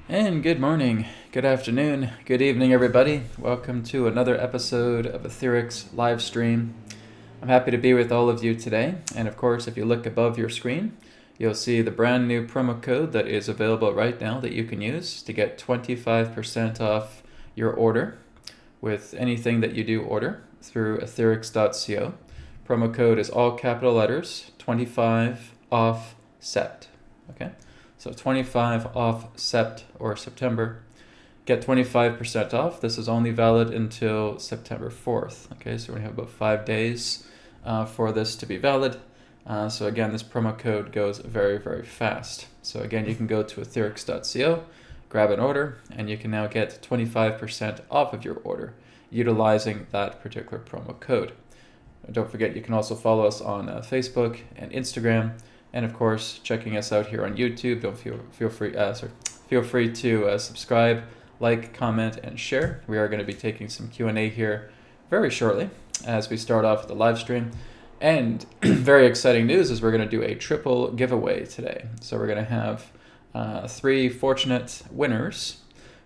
And good morning, good afternoon, good evening, everybody. Welcome to another episode of AetherX Livestream. I'm happy to be with all of you today. And of course, if you look above your screen, you'll see the brand new promo code that is available right now that you can use to get 25% off your order with anything that you do order through AetherX.co. Promo code is all capital letters, 25 off sept. Okay? So 25 off sept or September. Get 25% off. This is only valid until September 4th. Okay, so we have about 5 days for this to be valid. So again, this promo code goes very, very fast. So again, you can go to AetherX.co, grab an order, and you can now get 25% off of your order utilizing that particular promo code. Don't forget, you can also follow us on Facebook and Instagram. And of course, checking us out here on YouTube. Don't feel free to subscribe, like, comment, and share. We are going to be taking some Q&A here very shortly as we start off with the live stream. And very exciting news is we're going to do a triple giveaway today. So we're going to have 3 fortunate winners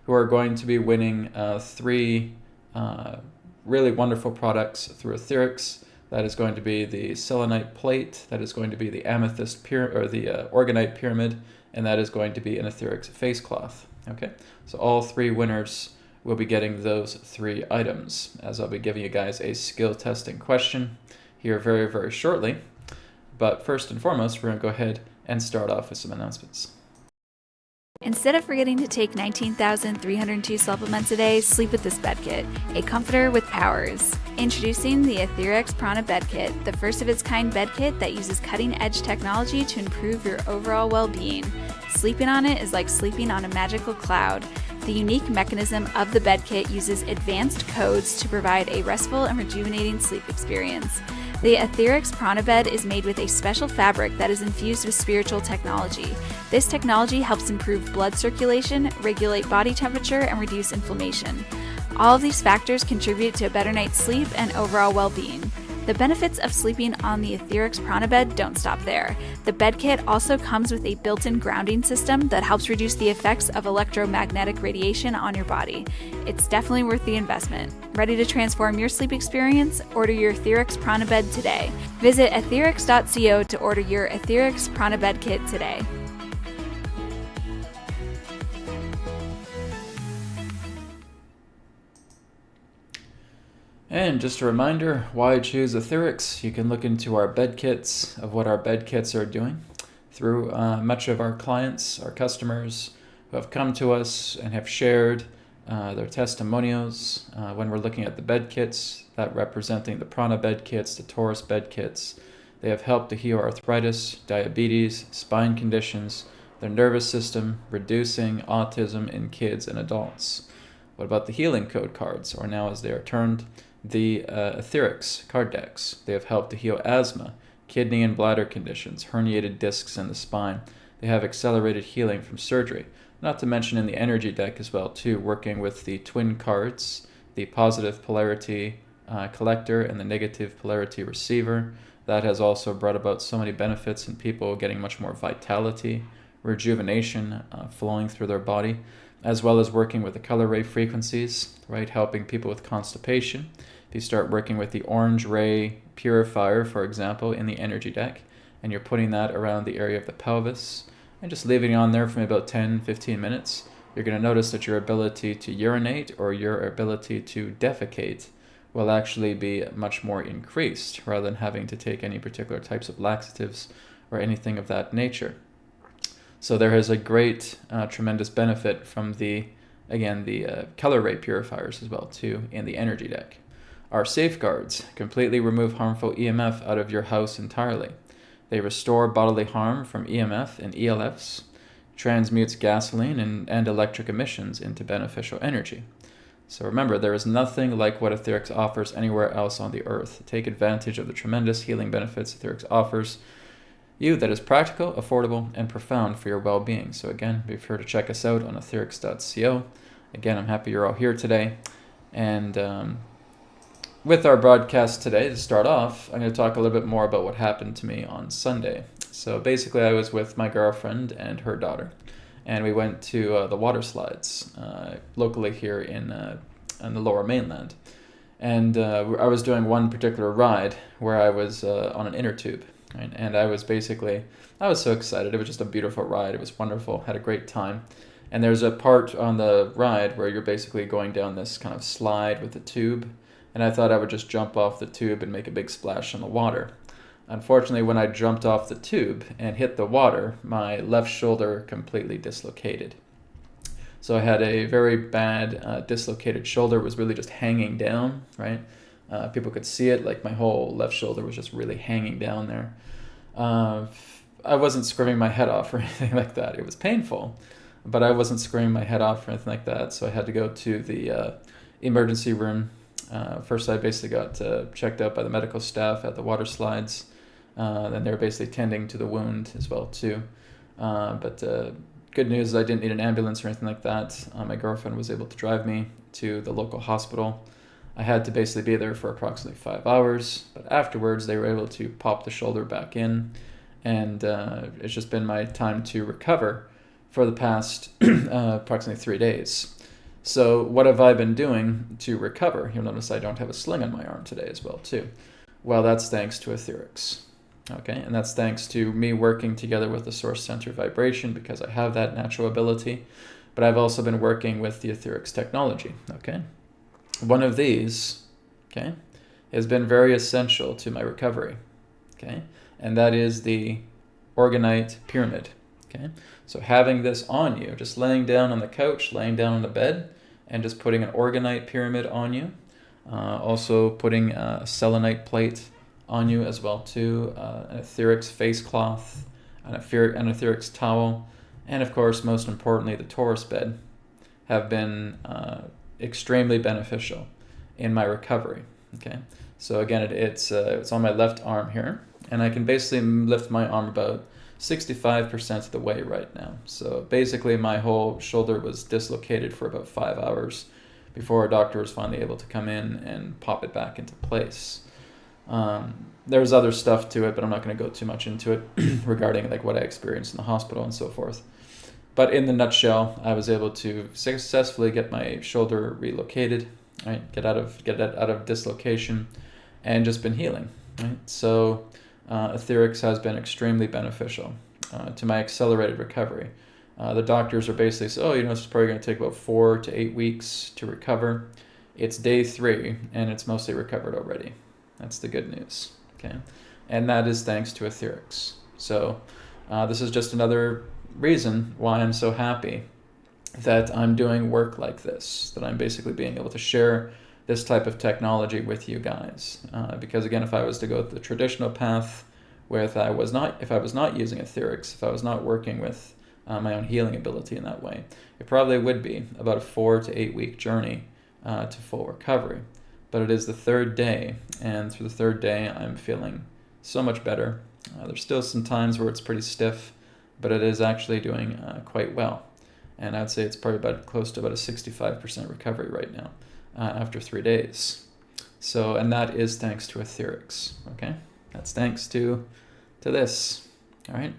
who are going to be winning 3 really wonderful products through AetherX. That is going to be the selenite plate, that is going to be the amethyst the orgonite pyramid, and that is going to be an AetherX face cloth. Okay, so all 3 winners will be getting those 3 items, as I'll be giving you guys a skill testing question here very, very shortly. But first and foremost, we're going to go ahead and start off with some announcements. Instead of forgetting to take 19,302 supplements a day, sleep with this bed kit, a comforter with powers. Introducing the AetherX Prana Bed Kit, the first of its kind bed kit that uses cutting-edge technology to improve your overall well-being. Sleeping on it is like sleeping on a magical cloud. The unique mechanism of the bed kit uses advanced codes to provide a restful and rejuvenating sleep experience. The AetherX Prana Bed is made with a special fabric that is infused with spiritual technology. This technology helps improve blood circulation, regulate body temperature, and reduce inflammation. All of these factors contribute to a better night's sleep and overall well-being. The benefits of sleeping on the AetherX Prana Bed don't stop there. The bed kit also comes with a built-in grounding system that helps reduce the effects of electromagnetic radiation on your body. It's definitely worth the investment. Ready to transform your sleep experience? Order your AetherX Prana Bed today. Visit AetherX.co to order your AetherX Prana Bed Kit today. And just a reminder, why choose AetherX? You can look into our bed kits, of what our bed kits are doing, through much of our clients, our customers, who have come to us and have shared their testimonials when we're looking at the bed kits, that representing the Prana Bed Kits, the Torus Bed Kits. They have helped to heal arthritis, diabetes, spine conditions, their nervous system, reducing autism in kids and adults. What about the healing code cards, or now as they are termed, the AetherX card decks? They have helped to heal asthma, kidney and bladder conditions, herniated discs in the spine. They have accelerated healing from surgery. Not to mention in the energy deck as well too, working with the twin cards, the positive polarity collector and the negative polarity receiver. That has also brought about so many benefits in people getting much more vitality, rejuvenation flowing through their body, as well as working with the color ray frequencies, right, helping people with constipation. If you start working with the orange ray purifier, for example, in the energy deck, and you're putting that around the area of the pelvis, and just leaving it on there for about 10-15 minutes, you're going to notice that your ability to urinate or your ability to defecate will actually be much more increased, rather than having to take any particular types of laxatives or anything of that nature. So there is a great, tremendous benefit from the color ray purifiers as well too in the energy deck. Our safeguards completely remove harmful EMF out of your house entirely. They restore bodily harm from EMF and ELFs, transmutes gasoline and electric emissions into beneficial energy. So remember, there is nothing like what AetherX offers anywhere else on the earth. Take advantage of the tremendous healing benefits AetherX offers you that is practical, affordable, and profound for your well-being. So again, be sure to check us out on AetherX.co. Again, I'm happy you're all here today. And with our broadcast today, to start off, I'm going to talk a little bit more about what happened to me on Sunday. So basically, I was with my girlfriend and her daughter, and we went to the water slides locally here in the Lower Mainland. And I was doing one particular ride where I was on an inner tube, right? And I was so excited. It was just a beautiful ride. It was wonderful. Had a great time. And there's a part on the ride where you're basically going down this kind of slide with the tube. And I thought I would just jump off the tube and make a big splash in the water. Unfortunately, when I jumped off the tube and hit the water, my left shoulder completely dislocated. So I had a very bad dislocated shoulder. It was really just hanging down, right? People could see it, like my whole left shoulder was just really hanging down there. I wasn't screaming my head off or anything like that. It was painful, but I wasn't screaming my head off or anything like that. So I had to go to the emergency room. First, I basically got checked out by the medical staff at the water slides. Then they were basically tending to the wound as well too. But good news is I didn't need an ambulance or anything like that. My girlfriend was able to drive me to the local hospital. I had to basically be there for approximately 5 hours, but afterwards they were able to pop the shoulder back in, and it's just been my time to recover for the past approximately 3 days. So what have I been doing to recover? You'll notice I don't have a sling on my arm today as well too. Well, that's thanks to AetherX. Okay, and that's thanks to me working together with the source center vibration, because I have that natural ability, but I've also been working with the AetherX technology. Okay, one of these, okay, has been very essential to my recovery. Okay, and that is the orgonite pyramid. Okay, so having this on you, just laying down on the couch, laying down on the bed, and just putting an orgonite pyramid on you, also putting a selenite plate on you as well too, an AetherX face cloth, an AetherX towel, and of course, most importantly, the Torus Bed have been extremely beneficial in my recovery. Okay, so again, it's on my left arm here, and I can basically lift my arm about 65% of the way right now. So basically, my whole shoulder was dislocated for about 5 hours before a doctor was finally able to come in and pop it back into place. There's other stuff to it, but I'm not going to go too much into it regarding like what I experienced in the hospital and so forth. But in the nutshell, I was able to successfully get my shoulder relocated, right? Get out of dislocation, and just been healing, right? So AetherX has been extremely beneficial to my accelerated recovery. The doctors are basically saying, it's probably going to take about 4 to 8 weeks to recover. It's day 3, and it's mostly recovered already. That's the good news, okay? And that is thanks to AetherX. So this is just another reason why I'm so happy that I'm doing work like this, that I'm basically being able to share this type of technology with you guys. Because again, if I was to go the traditional path, if I was not using AetherX, if I was not working with my own healing ability in that way, it probably would be about a 4 to 8 week journey to full recovery. But it is the 3rd day, and through the 3rd day, I'm feeling so much better. There's still some times where it's pretty stiff, but it is actually doing quite well. And I'd say it's probably close to about a 65% recovery right now after 3 days. So, and that is thanks to AetherX, okay? That's thanks to this, all right?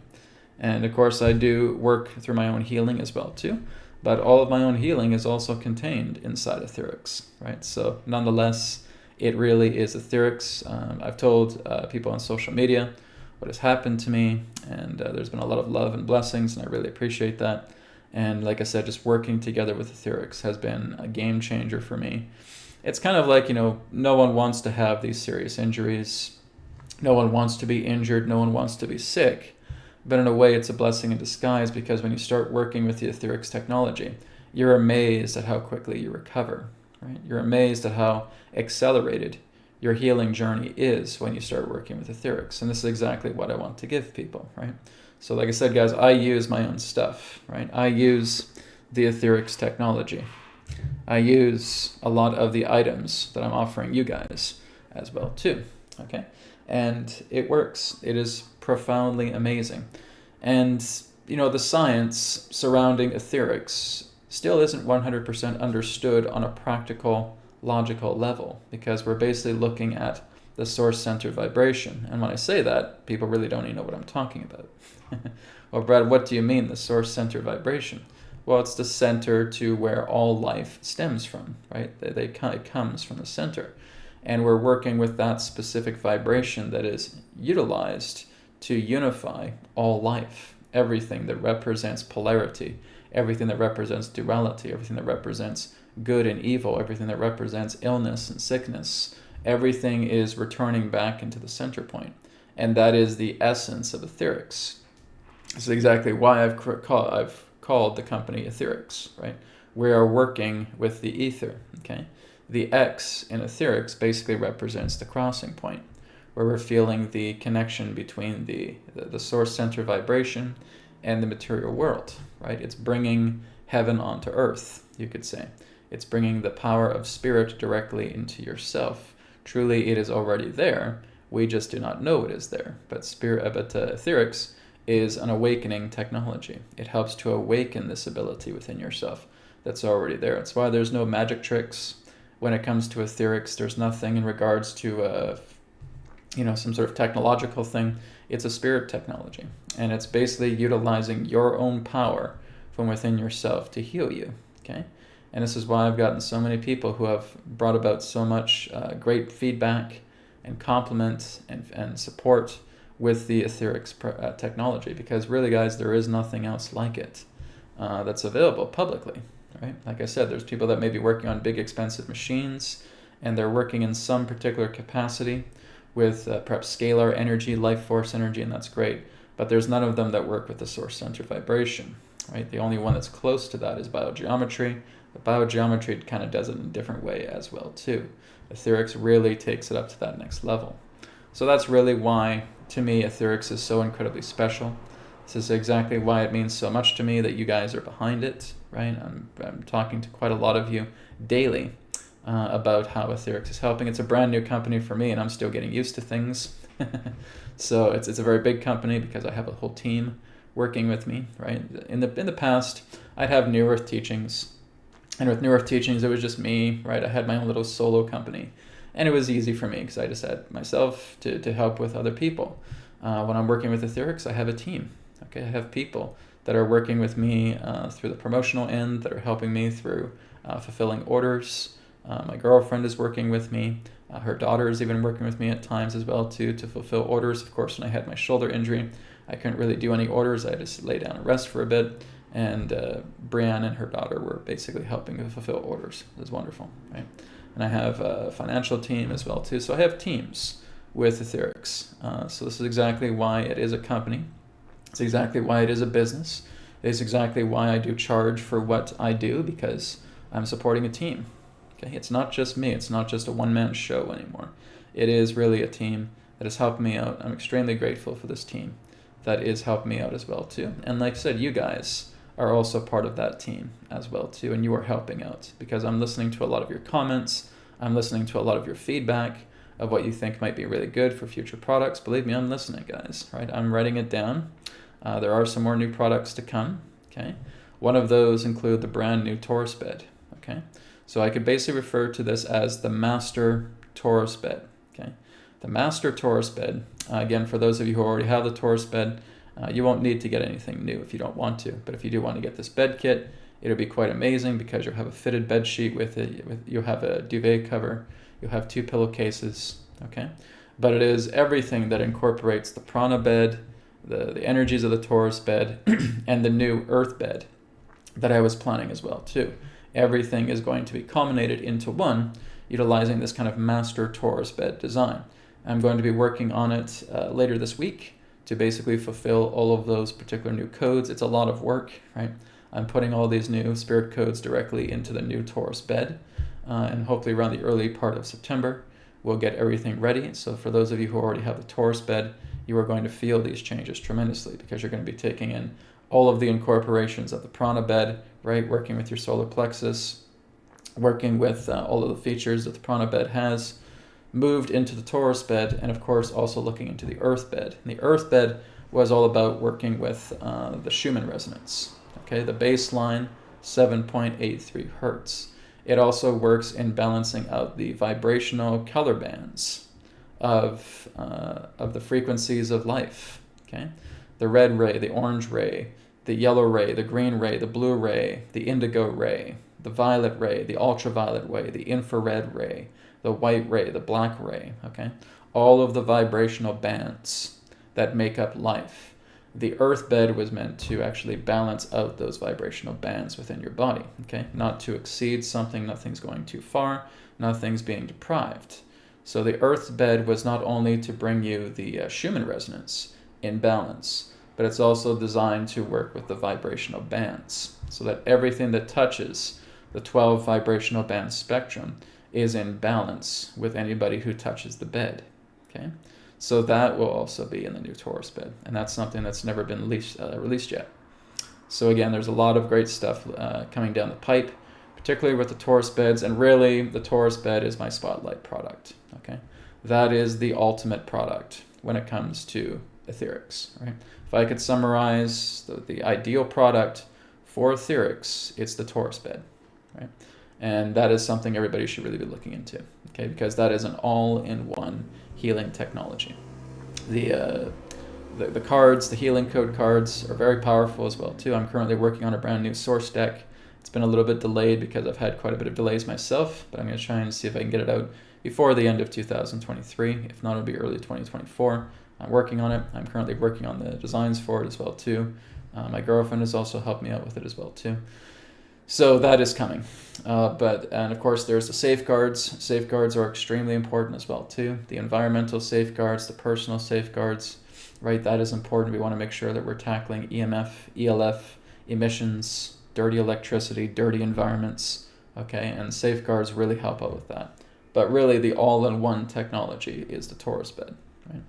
And of course, I do work through my own healing as well too. But all of my own healing is also contained inside AetherX, right? So nonetheless, it really is AetherX. I've told people on social media what has happened to me, and there's been a lot of love and blessings, and I really appreciate that. And like I said, just working together with AetherX has been a game changer for me. It's kind of like, no one wants to have these serious injuries. No one wants to be injured. No one wants to be sick. But in a way, it's a blessing in disguise, because when you start working with the AetherX technology, you're amazed at how quickly you recover, right? You're amazed at how accelerated your healing journey is when you start working with AetherX. And this is exactly what I want to give people, right? So like I said, guys, I use my own stuff, right? I use the AetherX technology. I use a lot of the items that I'm offering you guys as well too, okay? And it works. It is profoundly amazing. And, the science surrounding AetherX still isn't 100% understood on a practical, logical level, because we're basically looking at the source center vibration. And when I say that, people really don't even know what I'm talking about. Well, Brad, what do you mean, the source center vibration? Well, it's the center to where all life stems from, right? It comes from the center. And we're working with that specific vibration that is utilized to unify all life, everything that represents polarity, everything that represents duality, everything that represents good and evil, everything that represents illness and sickness. Everything is returning back into the center point. And that is the essence of AetherX. This is exactly why I've called the company AetherX, right? We are working with the ether, okay? The X in AetherX basically represents the crossing point, where we're feeling the connection between the source center vibration and the material world, right? It's bringing heaven onto earth, you could say. It's bringing the power of spirit directly into yourself. Truly, it is already there. We just do not know it is there. But AetherX is an awakening technology. It helps to awaken this ability within yourself that's already there. That's why there's no magic tricks when it comes to AetherX. There's nothing in regards to some sort of technological thing. It's a spirit technology, and it's basically utilizing your own power from within yourself to heal you. Okay, and this is why I've gotten so many people who have brought about so much great feedback and compliment and support with the AetherX technology, because really, guys, there is nothing else like it that's available publicly, right? Like I said, there's people that may be working on big expensive machines, and they're working in some particular capacity with perhaps scalar energy, life force energy, and that's great. But there's none of them that work with the source center vibration, right? The only one that's close to that is biogeometry. But biogeometry kind of does it in a different way as well too. AetherX really takes it up to that next level. So that's really why, to me, AetherX is so incredibly special. This is exactly why it means so much to me that you guys are behind it, right? I'm talking to quite a lot of you daily about how AetherX is helping. It's a brand new company for me, and I'm still getting used to things. So it's a very big company because I have a whole team working with me, right? In the past, I'd have New Earth teachings, and with New Earth teachings, it was just me, right? I had my own little solo company, and it was easy for me because I just had myself to help with other people. When I'm working with AetherX, I have a team. Okay, I have people that are working with me through the promotional end, that are helping me through fulfilling orders. My girlfriend is working with me. Her daughter is even working with me at times as well too, to fulfill orders. Of course, when I had my shoulder injury, I couldn't really do any orders. I just lay down and rest for a bit. And Brianne and her daughter were basically helping to fulfill orders. It was wonderful, right? And I have a financial team as well too. So I have teams with AetherX. So this is exactly why it is a company. It's exactly why it is a business. It is exactly why I do charge for what I do, because I'm supporting a team. Okay, it's not just me. It's not just a one-man show anymore. It is really a team that has helped me out. I'm extremely grateful for this team that is helping me out as well too. And like I said, you guys are also part of that team as well too, and you are helping out because I'm listening to a lot of your comments. I'm listening to a lot of your feedback of what you think might be really good for future products. Believe me, I'm listening, guys, right? I'm writing it down. There are some more new products to come, okay? One of those include the brand new Torus Bed, okay? So I could basically refer to this as the Master Torus Bed, okay? The Master Torus Bed, again, for those of you who already have the Torus Bed, you won't need to get anything new if you don't want to. But if you do want to get this bed kit, it'll be quite amazing because you'll have a fitted bed sheet with it. You'll have a duvet cover. You'll have 2 pillowcases, okay? But it is everything that incorporates the Prana bed, the energies of the Torus Bed, and the new Earth Bed that I was planning as well too. Everything is going to be culminated into one, utilizing this kind of Master Torus Bed design. I'm going to be working on it later this week to basically fulfill all of those particular new codes. It's a lot of work, right? I'm putting all these new spirit codes directly into the new Torus Bed, and hopefully around the early part of September, we'll get everything ready. So for those of you who already have the Torus Bed, you are going to feel these changes tremendously because you're going to be taking in all of the incorporations of the Prana Bed, right? Working with your solar plexus, working with all of the features that the Prana Bed has, moved into the Torus Bed, and of course also looking into the Earth Bed. And the Earth Bed was all about working with the Schumann resonance, okay? The baseline, 7.83 hertz. It also works in balancing out the vibrational color bands of the frequencies of life. Okay, the red ray, the orange ray, the yellow ray, the green ray, the blue ray, the indigo ray, the violet ray, the ultraviolet ray, the infrared ray, the white ray, the black ray. Okay, all of the vibrational bands that make up life. The earth bed was meant to actually balance out those vibrational bands within your body. Okay, not to exceed something, nothing's going too far, nothing's being deprived. So the earth bed was not only to bring you the Schumann resonance in balance, but it's also designed to work with the vibrational bands so that everything that touches the 12 vibrational band spectrum is in balance with anybody who touches the bed. Okay, so that will also be in the new Torus bed, and that's something that's never been released yet. So again, there's a lot of great stuff coming down the pipe, particularly with the Torus beds, and really the Torus bed is my spotlight product. Okay, that is the ultimate product when it comes to Aetherics. Right? If I could summarize the ideal product for Aetherics, it's the Torus bed. Right? And that is something everybody should really be looking into. Okay, because that is an all-in-one healing technology. The cards, the healing code cards, are very powerful as well too. I'm currently working on a brand new source deck. It's been a little bit delayed because I've had quite a bit of delays myself, but I'm going to try and see if I can get it out before the end of 2023. If not, it'll be early 2024. I'm working on it. I'm currently working on the designs for it as well too. My girlfriend has also helped me out with it as well too. So that is coming. And of course there's the safeguards. Safeguards are extremely important as well too. The environmental safeguards, the personal safeguards, right? That is important. We want to make sure that we're tackling EMF, ELF, emissions, dirty electricity, dirty environments, okay? And safeguards really help out with that. But really the all-in-one technology is the Torus bed, right?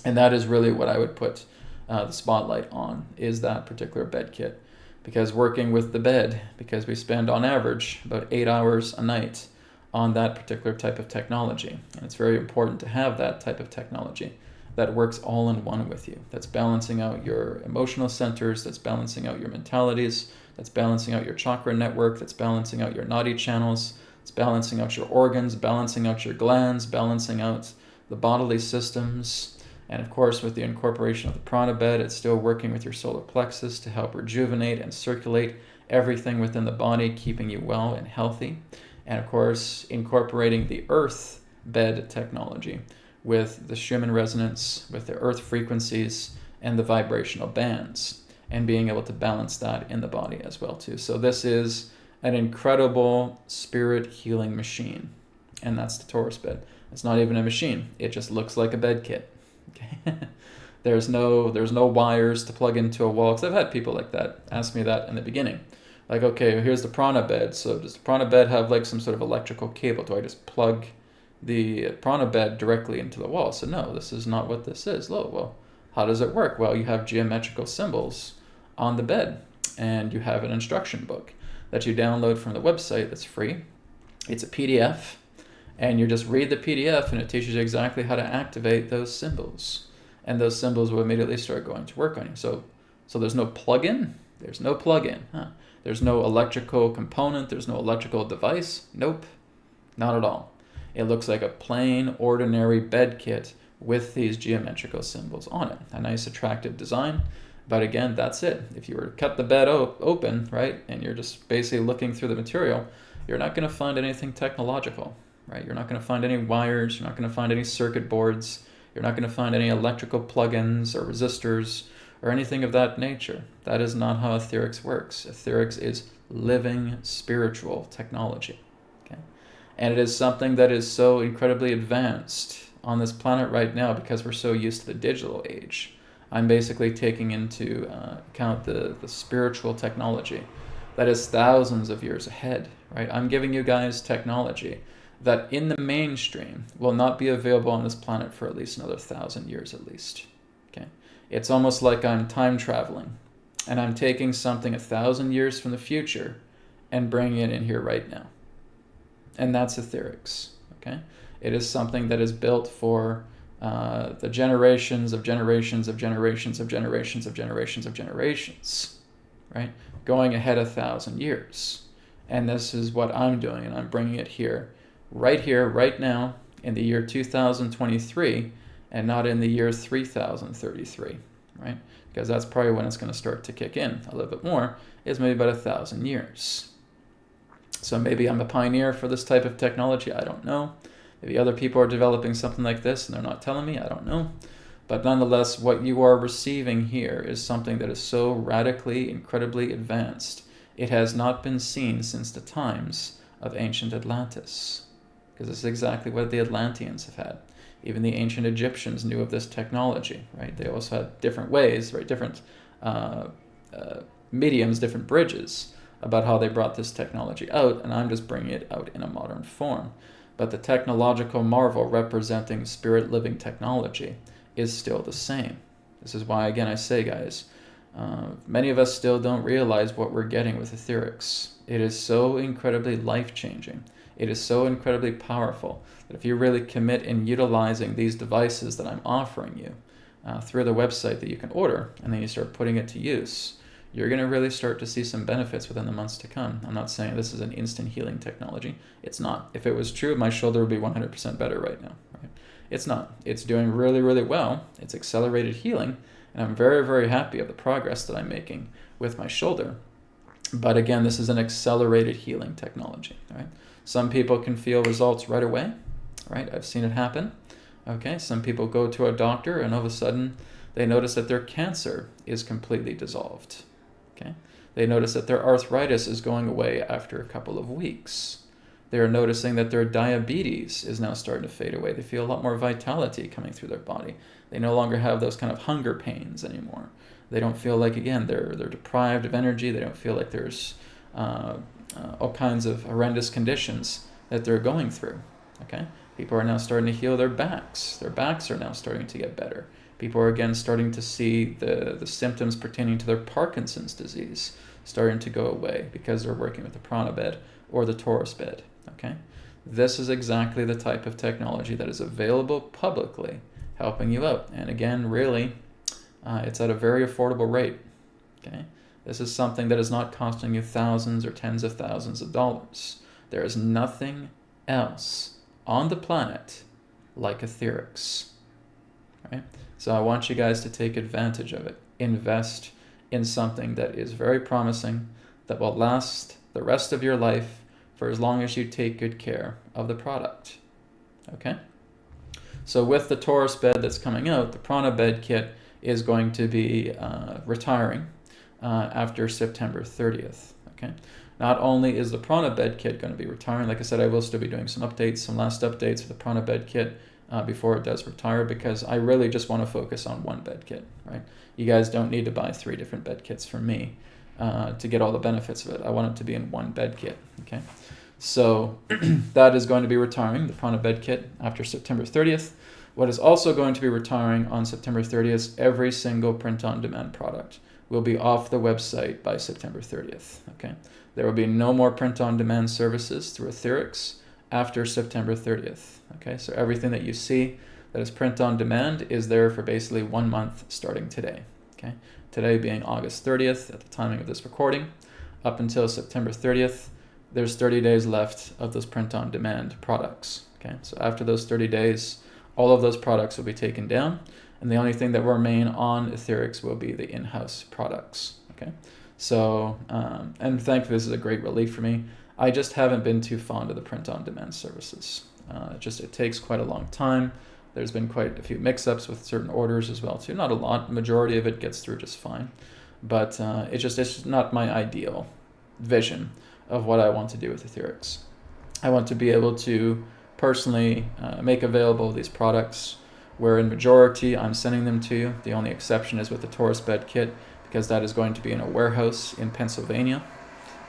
And that is really what I would put the spotlight on, is that particular bed kit. Because working with the bed, because we spend on average about 8 hours a night on that particular type of technology. And it's very important to have that type of technology that works all in one with you, that's balancing out your emotional centers, that's balancing out your mentalities, that's balancing out your chakra network, that's balancing out your nadi channels, it's balancing out your organs, balancing out your glands, balancing out the bodily systems. And of course, with the incorporation of the Prana bed, it's still working with your solar plexus to help rejuvenate and circulate everything within the body, keeping you well and healthy. And of course, incorporating the earth bed technology with the Schumann resonance, with the earth frequencies and the vibrational bands, and being able to balance that in the body as well too. So this is an incredible spirit healing machine, and that's the Torus bed. It's not even a machine. It just looks like a bed kit. Okay. There's no wires to plug into a wall, because I've had people like that ask me that in the beginning. Like, okay, here's the Prana bed. So does the Prana bed have like some sort of electrical cable? Do I just plug the Prana bed directly into the wall? So no, this is not what this is. Well, how does it work? Well, you have geometrical symbols on the bed, and you have an instruction book that you download from the website that's free. It's a PDF. And you just read the PDF, and it teaches you exactly how to activate those symbols. And those symbols will immediately start going to work on you. So there's no plug-in? There's no plug-in. Huh? There's no electrical component. There's no electrical device. Nope, not at all. It looks like a plain, ordinary bed kit with these geometrical symbols on it. A nice, attractive design. But again, that's it. If you were to cut the bed open, right, and you're just basically looking through the material, you're not going to find anything technological. Right? You're not going to find any wires, you're not going to find any circuit boards, you're not going to find any electrical plugins or resistors or anything of that nature. That is not how Aetherics works. Aetherics is living spiritual technology. Okay? And it is something that is so incredibly advanced on this planet right now because we're so used to the digital age. I'm basically taking into account the spiritual technology that is thousands of years ahead. Right? I'm giving you guys technology that in the mainstream will not be available on this planet for at least another 1,000 years at least. Okay, it's almost like I'm time traveling, and I'm taking something 1,000 years from the future and bringing it in here right now. And that's Aetherics. Okay, it is something that is built for the generations of generations of generations of generations of generations of generations, right? Going ahead 1,000 years. And this is what I'm doing, and I'm bringing it here, right now, in the year 2023 and not in the year 3033, right? Because that's probably when it's going to start to kick in a little bit more, is maybe about 1,000 years. So maybe I'm a pioneer for this type of technology, I don't know. Maybe other people are developing something like this and they're not telling me, I don't know. But nonetheless, what you are receiving here is something that is so radically, incredibly advanced. It has not been seen since the times of ancient Atlantis. Because this is exactly what the Atlanteans have had. Even the ancient Egyptians knew of this technology, right? They also had different ways, right? Different mediums, different bridges about how they brought this technology out, and I'm just bringing it out in a modern form. But the technological marvel representing spirit living technology is still the same. This is why, again, I say, guys, many of us still don't realize what we're getting with AetherX. It is so incredibly life-changing. It is so incredibly powerful that if you really commit in utilizing these devices that I'm offering you through the website that you can order, and then you start putting it to use, you're going to really start to see some benefits within the months to come. I'm not saying this is an instant healing technology. It's not. If it was true, my shoulder would be 100% better right now. Right? It's not. It's doing really, really well. It's accelerated healing, and I'm very, very happy of the progress that I'm making with my shoulder. But again, this is an accelerated healing technology. Right? Some people can feel results right away. Right? I've seen it happen. Okay. Some people go to a doctor, and all of a sudden, they notice that their cancer is completely dissolved. Okay? They notice that their arthritis is going away after a couple of weeks. They're noticing that their diabetes is now starting to fade away. They feel a lot more vitality coming through their body. They no longer have those kind of hunger pains anymore. They don't feel like, again, they're deprived of energy. They don't feel like there's all kinds of horrendous conditions that they're going through. Okay? People are now starting to heal their backs. Their backs are now starting to get better. People are again starting to see the symptoms pertaining to their Parkinson's disease starting to go away because they're working with the Prana bed or the Torus bed. Okay, this is exactly the type of technology that is available publicly, helping you out. And again, really, it's at a very affordable rate. Okay, this is something that is not costing you thousands or tens of thousands of dollars. There is nothing else on the planet like AetherX. Right? So I want you guys to take advantage of it. Invest in something that is very promising, that will last the rest of your life for as long as you take good care of the product. Okay? So with the Torus bed that's coming out, the Prana bed kit is going to be retiring after September 30th. Okay? Not only is the Prana bed kit going to be retiring, like I said, I will still be doing some updates, some last updates for the Prana bed kit before it does retire, because I really just want to focus on one bed kit, right? You guys don't need to buy 3 different bed kits from me to get all the benefits of it. I want it to be in one bed kit, okay? So that is going to be retiring, the Prana bed kit, after September 30th. What is also going to be retiring on September 30th, every single print-on-demand product will be off the website by September 30th, okay? There will be no more print-on-demand services through AetherX after September 30th. Okay, so everything that you see that is print on demand is there for basically 1 month starting today. Okay, today being August 30th at the timing of this recording, up until September 30th, there's 30 days left of those print on demand products. Okay, so after those 30 days, all of those products will be taken down, and the only thing that will remain on AetherX will be the in-house products. Okay, so and thankfully this is a great relief for me. I just haven't been too fond of the print-on-demand services. It takes quite a long time. There's been quite a few mix-ups with certain orders as well too. Not a lot. The majority of it gets through just fine. But it's just not my ideal vision of what I want to do with AetherX. I want to be able to personally make available these products where in majority I'm sending them to you. The only exception is with the Torus Bed Kit, because that is going to be in a warehouse in Pennsylvania.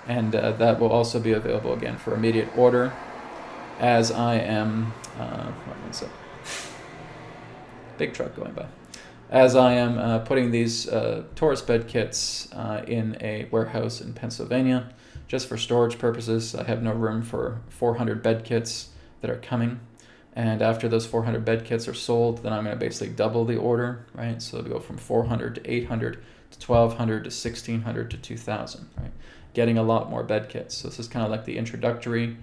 And that will also be available again for immediate order, as I am, big truck going by, as I am putting these Torus bed kits in a warehouse in Pennsylvania, just for storage purposes. I have no room for 400 bed kits that are coming, and after those 400 bed kits are sold, then I'm going to basically double the order, right? So it'll go from 400 to 800 to 1200 to 1600 to 2000, right? Getting a lot more bed kits. So this is kind of like the introductory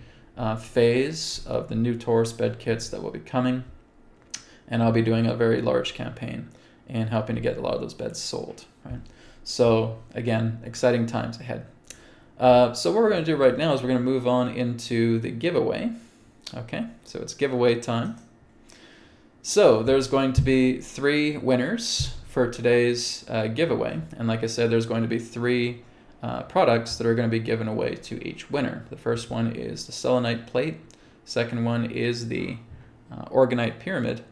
phase of the new Torus Bed Kits that will be coming. And I'll be doing a very large campaign and helping to get a lot of those beds sold, right? So again, exciting times ahead. So what we're going to do right now is we're going to move on into the giveaway. Okay, so it's giveaway time. So there's going to be 3 winners for today's giveaway. And like I said, there's going to be 3 products that are going to be given away to each winner. The first one is the selenite plate. Second one is the orgonite pyramid.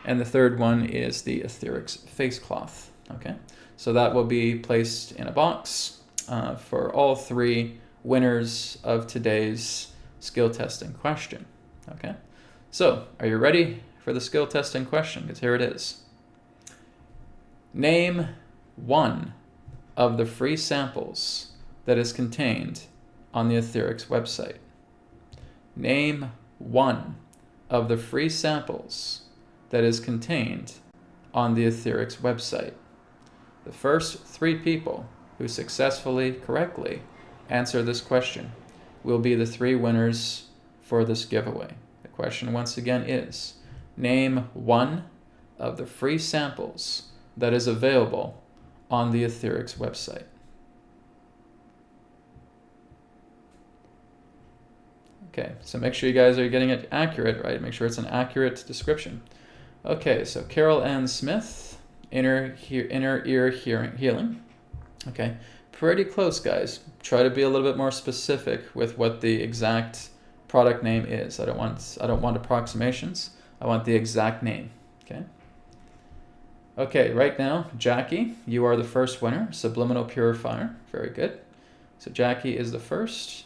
And the third one is the AetherX face cloth. Okay, so that will be placed in a box for all 3 winners of today's skill testing question. Okay, so are you ready for the skill testing question? Because here it is. Name 1 of the free samples that is contained on the AetherX website. Name 1 of the free samples that is contained on the AetherX website. The first 3 people who successfully, correctly answer this question will be the 3 winners for this giveaway. The question once again is, name 1 of the free samples that is available on the AetherX website. Okay, so make sure you guys are getting it accurate, right? Make sure it's an accurate description. Okay, so Carol Ann Smith, inner ear healing. Okay, pretty close, guys. Try to be a little bit more specific with what the exact product name is. I don't want approximations. I want the exact name. Okay. Okay, right now, Jackie, you are the first winner. Subliminal Purifier. Very good. So Jackie is the first.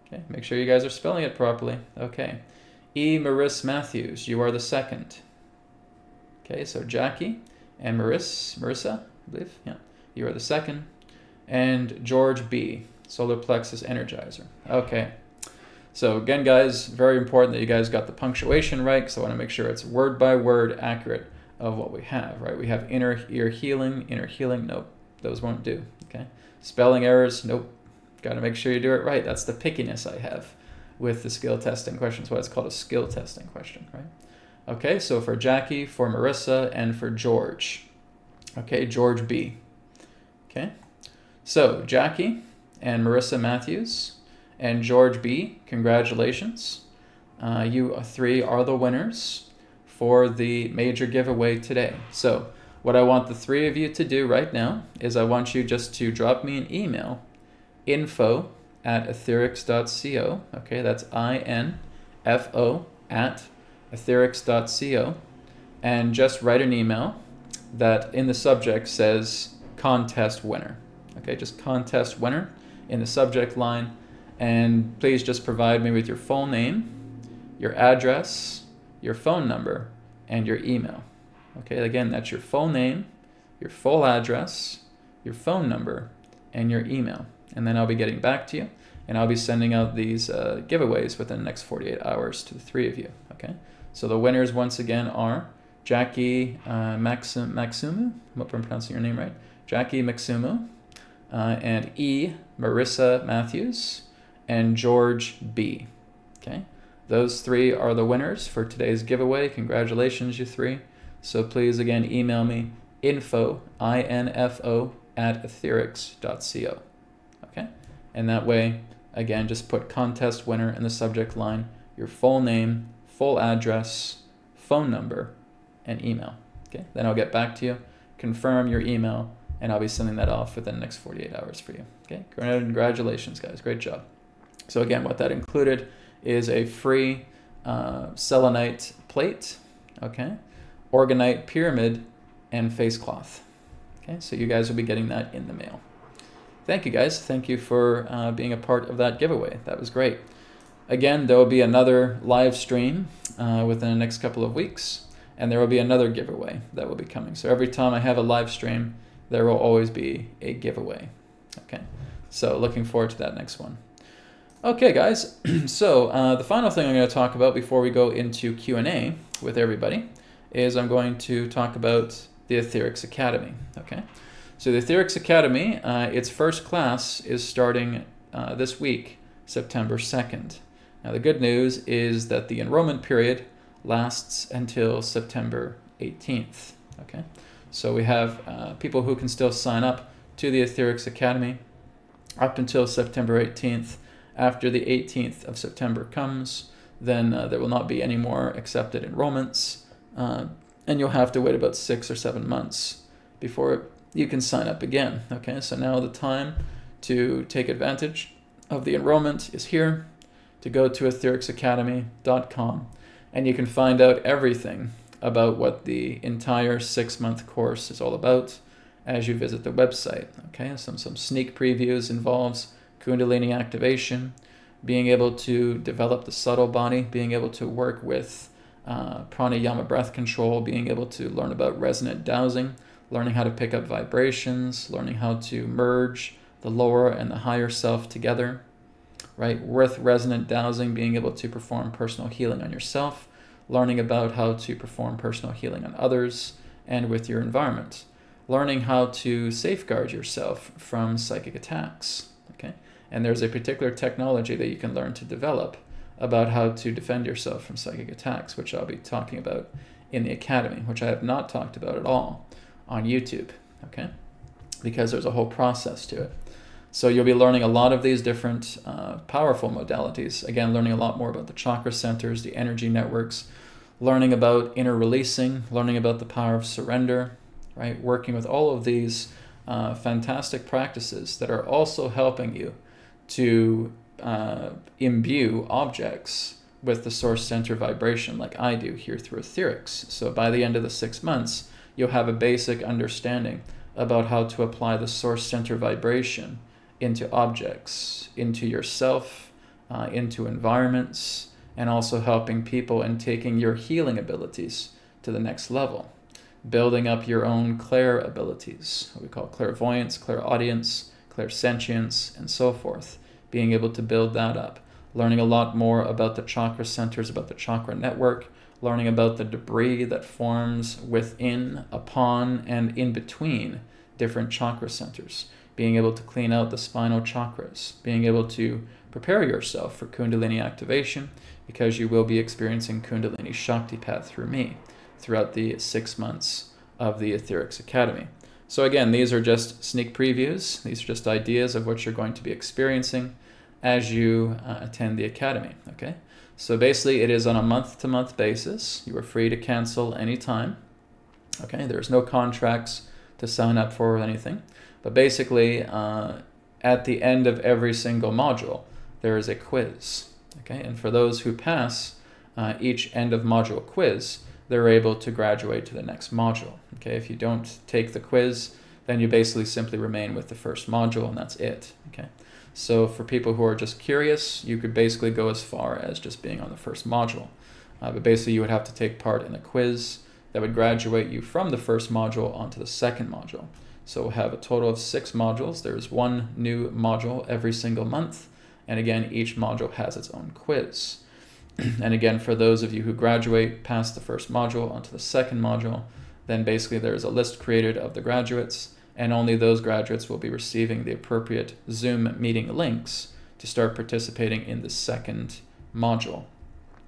Okay, make sure you guys are spelling it properly. Okay. E. Maris Matthews, you are the second. Okay, so Jackie and Marissa, I believe, yeah, you are the second. And George B, Solar Plexus Energizer. Okay, so again, guys, very important that you guys got the punctuation right, because I want to make sure it's word by word accurate of what we have, right? We have inner ear healing, nope, those won't do, okay? Spelling errors, nope, got to make sure you do it right. That's the pickiness I have with the skill testing question. That's why it's called a skill testing question, right? Okay, so for Jackie, for Marissa, and for George. Okay, George B. Okay, so Jackie and Marissa Matthews and George B, congratulations. You 3 are the winners for the major giveaway today. So what I want the 3 of you to do right now is I want you just to drop me an email, info@aetherics.co. Okay, that's info at aetherics.co, and just write an email that in the subject says contest winner. Okay, just contest winner in the subject line, and please just provide me with your full name, your address, your phone number, and your email. Okay, again, that's your full name, your full address, your phone number, and your email. And then I'll be getting back to you, and I'll be sending out these giveaways within the next 48 hours to the 3 of you. Okay, so the winners once again are Jackie Maxumu, I hope I'm pronouncing your name right, Jackie Maxumu, and E. Marissa Matthews, and George B. Okay, those 3 are the winners for today's giveaway. Congratulations, you 3. So please again email me info at aetherics.co. Okay, and that way, again, just put contest winner in the subject line, your full name, full address, phone number, and email. Okay, then I'll get back to you, confirm your email, and I'll be sending that off within the next 48 hours for you. Okay, congratulations, guys, great job. So again, what that included is a free selenite plate, okay, orgonite pyramid, and face cloth. Okay, so you guys will be getting that in the mail. Thank you, guys. Thank you for being a part of that giveaway. That was great. Again, there will be another live stream within the next couple of weeks, and there will be another giveaway that will be coming. So every time I have a live stream, there will always be a giveaway. Okay, so looking forward to that next one. Okay, guys, so the final thing I'm going to talk about before we go into Q&A with everybody is I'm going to talk about the AetherX Academy. Okay, so the AetherX Academy, its first class is starting this week, September 2nd. Now the good news is that the enrollment period lasts until September 18th. Okay, so we have people who can still sign up to the AetherX Academy up until September 18th. After the 18th of September comes, then there will not be any more accepted enrollments, and you'll have to wait about 6 or 7 months before you can sign up again. Okay, so now the time to take advantage of the enrollment is here. To go to AetherXacademy.com, and you can find out everything about what the entire 6-month course is all about as you visit the website. Okay, some sneak previews involves Kundalini activation, being able to develop the subtle body, being able to work with pranayama breath control, being able to learn about resonant dowsing, learning how to pick up vibrations, learning how to merge the lower and the higher self together, right? With resonant dowsing, being able to perform personal healing on yourself, learning about how to perform personal healing on others and with your environment, learning how to safeguard yourself from psychic attacks, okay? And there's a particular technology that you can learn to develop about how to defend yourself from psychic attacks, which I'll be talking about in the Academy, which I have not talked about at all on YouTube, okay? Because there's a whole process to it. So you'll be learning a lot of these different powerful modalities. Again, learning a lot more about the chakra centers, the energy networks, learning about inner releasing, learning about the power of surrender, right? Working with all of these fantastic practices that are also helping you to imbue objects with the source center vibration like I do here through AetherX. So by the end of the 6 months, you'll have a basic understanding about how to apply the source center vibration into objects, into yourself, into environments, and also helping people and taking your healing abilities to the next level. Building up your own clair abilities, what we call clairvoyance, clairaudience, clairsentience, and so forth. Being able to build that up. Learning a lot more about the chakra centers, about the chakra network, learning about the debris that forms within, upon, and in between different chakra centers. Being able to clean out the spinal chakras, being able to prepare yourself for Kundalini activation, because you will be experiencing Kundalini Shaktipat through me throughout the 6 months of the AetherX Academy. So again, these are just sneak previews. These are just ideas of what you're going to be experiencing as you attend the Academy, okay? So basically it is on a month-to-month basis. You are free to cancel anytime, okay? There's no contracts to sign up for or anything. But basically, at the end of every single module, there is a quiz, okay? And for those who pass each end of module quiz, they're able to graduate to the next module, okay? If you don't take the quiz, then you basically simply remain with the first module, and that's it, okay? So for people who are just curious, you could basically go as far as just being on the first module. But basically, you would have to take part in a quiz that would graduate you from the first module onto the second module. So we'll have a total of 6 modules. There's 1 new module every single month. And again, each module has its own quiz. And again, for those of you who graduate past the first module onto the second module, then basically there's a list created of the graduates, and only those graduates will be receiving the appropriate Zoom meeting links to start participating in the second module.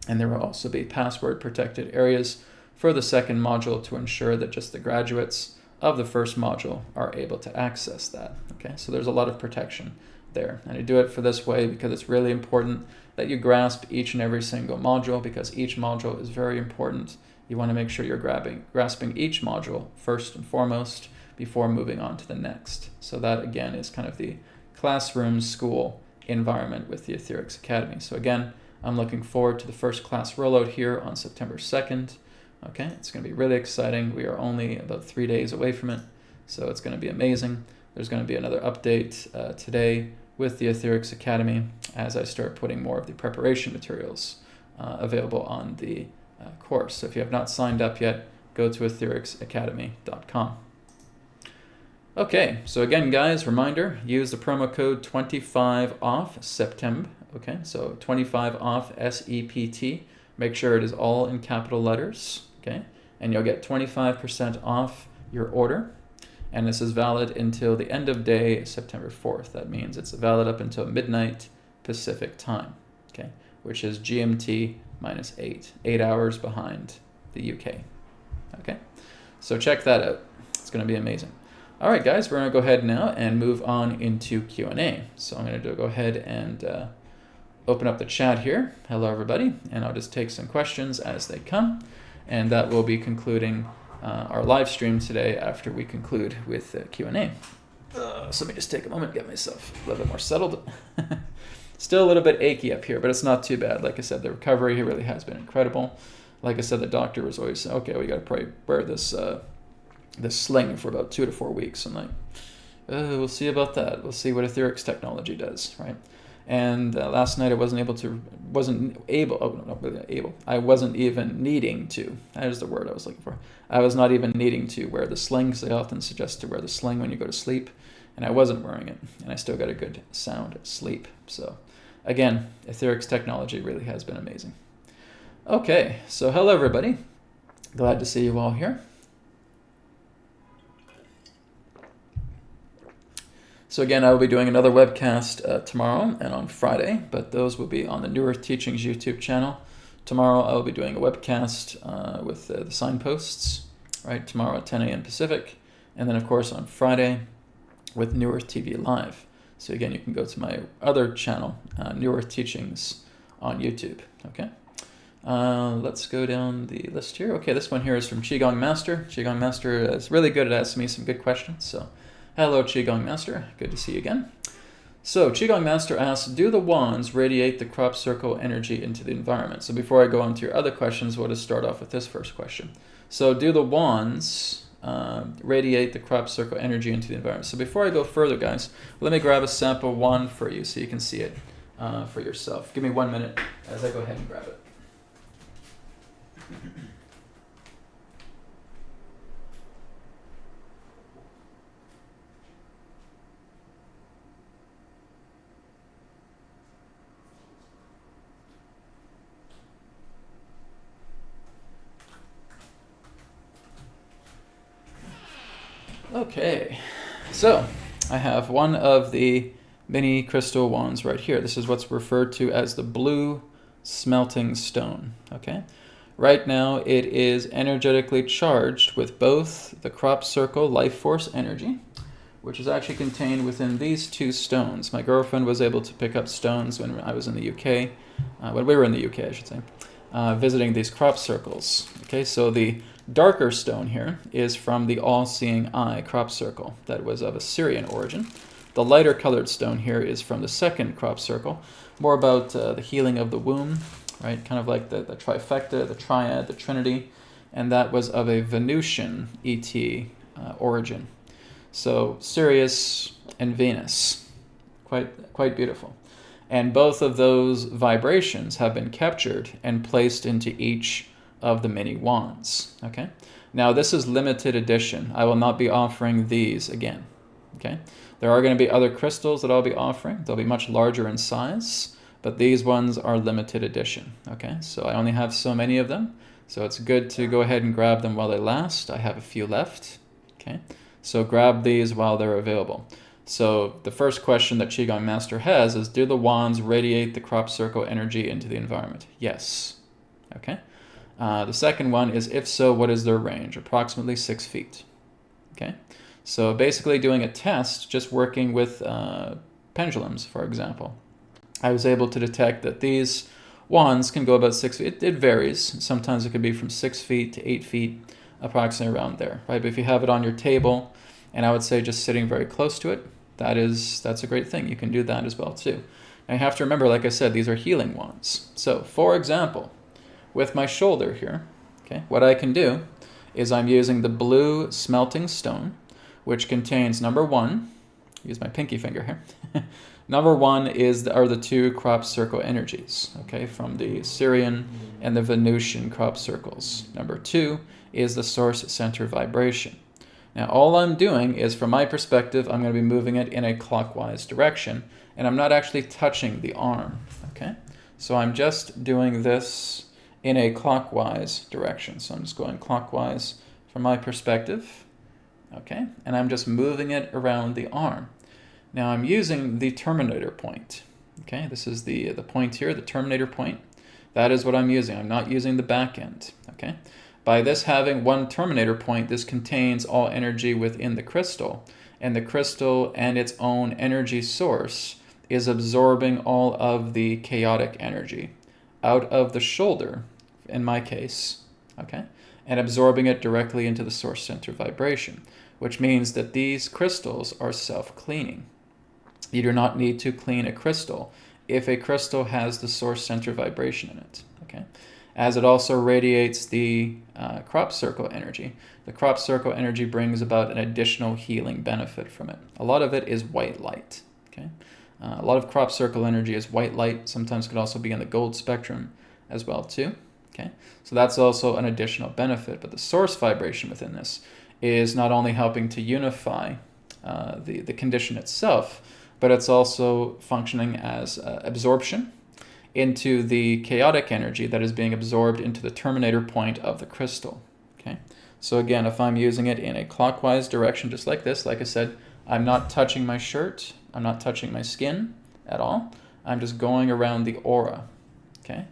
And there will also be password protected areas for the second module to ensure that just the graduates of the first module are able to access that. Okay, so there's a lot of protection there. And I do it for this way because it's really important that you grasp each and every single module, because each module is very important. You want to make sure you're grasping each module first and foremost before moving on to the next. So that again is kind of the classroom school environment with the AetherX Academy. So again, I'm looking forward to the first class rollout here on September 2nd. Okay, it's going to be really exciting. We are only about 3 days away from it, so it's going to be amazing. There's going to be another update today with the AetherX Academy as I start putting more of the preparation materials available on the course. So if you have not signed up yet, go to AetherXacademy.com. Okay, so again, guys, reminder, use the promo code 25OFF September. Okay, so 25 off SEPT. Make sure it is all in capital letters. Okay, and you'll get 25% off your order. And this is valid until the end of day, September 4th. That means it's valid up until midnight Pacific time, okay, which is GMT minus 8 hours behind the UK, okay? So check that out. It's going to be amazing. All right, guys, we're going to go ahead now and move on into Q&A. So I'm going to go ahead and open up the chat here. Hello, everybody. And I'll just take some questions as they come. And that will be concluding our live stream today after we conclude with Q&A. So let me just take a moment, get myself a little bit more settled. Still a little bit achy up here, but it's not too bad. Like I said, the recovery here really has been incredible. Like I said, the doctor was always saying, okay, we got to probably wear this this sling for about 2 to 4 weeks. I'm like, we'll see about that. We'll see what AetherX technology does, right? And last night I wasn't even needing to. That is the word I was looking for. I was not even needing to wear the sling, because they often suggest to wear the sling when you go to sleep. And I wasn't wearing it, and I still got a good sound sleep. So again, AetherX technology really has been amazing. Okay, so hello everybody. Glad to see you all here. So again, I will be doing another webcast tomorrow and on Friday, but those will be on the New Earth Teachings YouTube channel. Tomorrow I will be doing a webcast with the signposts, right? Tomorrow at 10 a.m. Pacific, and then of course on Friday with New Earth TV Live. So again, you can go to my other channel, New Earth Teachings on YouTube, okay? Let's go down the list here. Okay, this one here is from Qigong Master. Qigong Master is really good at asking me some good questions, so hello, Qigong Master. Good to see you again. So, Qigong Master asks, do the wands radiate the crop circle energy into the environment? So before I go on to your other questions, we'll just start off with this first question. So, do the wands radiate the crop circle energy into the environment? So before I go further, guys, let me grab a sample wand for you so you can see it for yourself. Give me 1 minute as I go ahead and grab it. Okay, so I have one of the mini crystal wands right here. This is what's referred to as the blue smelting stone, okay? Right now it is energetically charged with both the crop circle life force energy, which is actually contained within these two stones. My girlfriend was able to pick up stones when I was in the UK, when we were in the UK, I should say, visiting these crop circles. Okay, so the darker stone here is from the all-seeing eye crop circle that was of Assyrian origin. The lighter colored stone here is from the second crop circle, more about the healing of the womb, right? Kind of like the trifecta, the triad, the trinity, and that was of a Venusian ET origin. So Sirius and Venus, quite beautiful. And both of those vibrations have been captured and placed into each of the mini wands, okay? Now this is limited edition. I will not be offering these again, okay? There are going to be other crystals that I'll be offering. They'll be much larger in size, but these ones are limited edition, okay? So I only have so many of them, so it's good to go ahead and grab them while they last. I have a few left, okay? So grab these while they're available. So the first question that Qigong Master has is, do the wands radiate the crop circle energy into the environment? Yes, okay? The second one is, if so, what is their range? Approximately 6 feet, okay? So basically doing a test, just working with pendulums, for example. I was able to detect that these wands can go about 6 feet. It varies. Sometimes it could be from 6 feet to 8 feet, approximately around there, right? But if you have it on your table, and I would say just sitting very close to it, that's a great thing. You can do that as well too. Now you have to remember, like I said, these are healing wands. So for example, with my shoulder here, okay, what I can do is I'm using the blue smelting stone, which contains, number one, use my pinky finger here. Number one are the two crop circle energies, okay, from the Syrian and the Venusian crop circles. Number two is the source center vibration. Now all I'm doing is, from my perspective, I'm going to be moving it in a clockwise direction, and I'm not actually touching the arm, okay? So I'm just doing this in a clockwise direction. So I'm just going clockwise from my perspective, okay? And I'm just moving it around the arm. Now I'm using the terminator point, okay? This is the point here, the terminator point. That is what I'm using. I'm not using the back end, okay? By this having one terminator point, this contains all energy within the crystal, and the crystal and its own energy source is absorbing all of the chaotic energy out of the shoulder, in my case, okay, and absorbing it directly into the source center vibration, which means that these crystals are self-cleaning. You do not need to clean a crystal if a crystal has the source center vibration in it, okay? As it also radiates the crop circle energy. The crop circle energy brings about an additional healing benefit from it. A lot of it is white light, okay? A lot of crop circle energy is white light, sometimes could also be in the gold spectrum as well too, okay? So that's also an additional benefit, but the source vibration within this is not only helping to unify the condition itself, but it's also functioning as absorption into the chaotic energy that is being absorbed into the terminator point of the crystal, okay? So again, if I'm using it in a clockwise direction, just like this, like I said, I'm not touching my shirt, I'm not touching my skin at all. I'm just going around the aura, okay?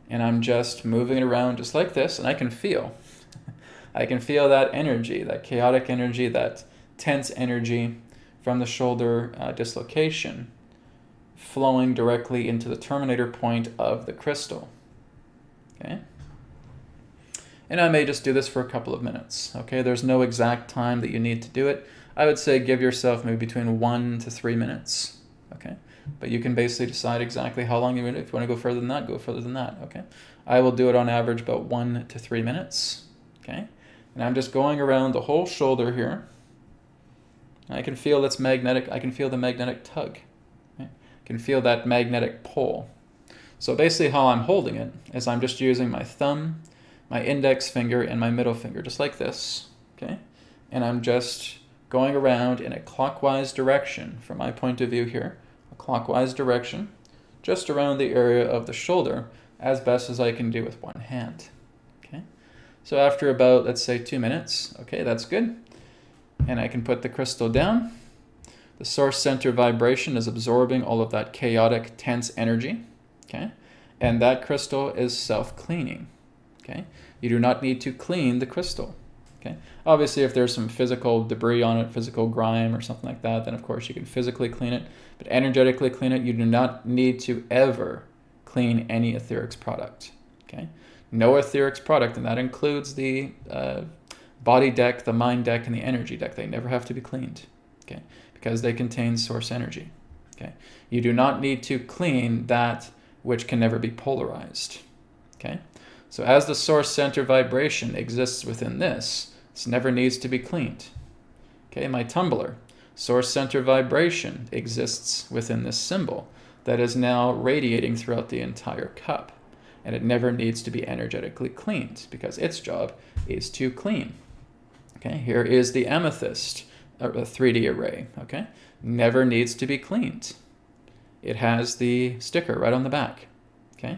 And I'm just moving it around just like this, and I can feel that energy, that chaotic energy, that tense energy from the shoulder dislocation flowing directly into the terminator point of the crystal, okay? And I may just do this for a couple of minutes, okay? There's no exact time that you need to do it. I would say give yourself maybe between 1 to 3 minutes, okay? But you can basically decide exactly how long you want. If you want to go further than that, go further than that, okay? I will do it on average about 1 to 3 minutes, okay? And I'm just going around the whole shoulder here. I can feel that's magnetic. I can feel the magnetic tug. Okay? I can feel that magnetic pull. So basically how I'm holding it is I'm just using my thumb, my index finger, and my middle finger, just like this, okay? And I'm just going around in a clockwise direction from my point of view here, a clockwise direction, just around the area of the shoulder as best as I can do with one hand, okay? So after about, let's say 2 minutes, okay, that's good. And I can put the crystal down. The source center vibration is absorbing all of that chaotic, tense energy, okay? And that crystal is self-cleaning, okay? You do not need to clean the crystal, okay? Obviously, if there's some physical debris on it, physical grime or something like that, then of course you can physically clean it, but energetically clean it, you do not need to ever clean any AetherX product, okay? No AetherX product, and that includes the body deck, the mind deck, and the energy deck. They never have to be cleaned, okay? Because they contain source energy, okay? You do not need to clean that which can never be polarized, okay? So as the source center vibration exists within this never needs to be cleaned, okay? My tumbler, source center vibration exists within this symbol that is now radiating throughout the entire cup, and it never needs to be energetically cleaned because its job is to clean. Okay, here is the amethyst, a 3D array, okay? Never needs to be cleaned. It has the sticker right on the back, okay?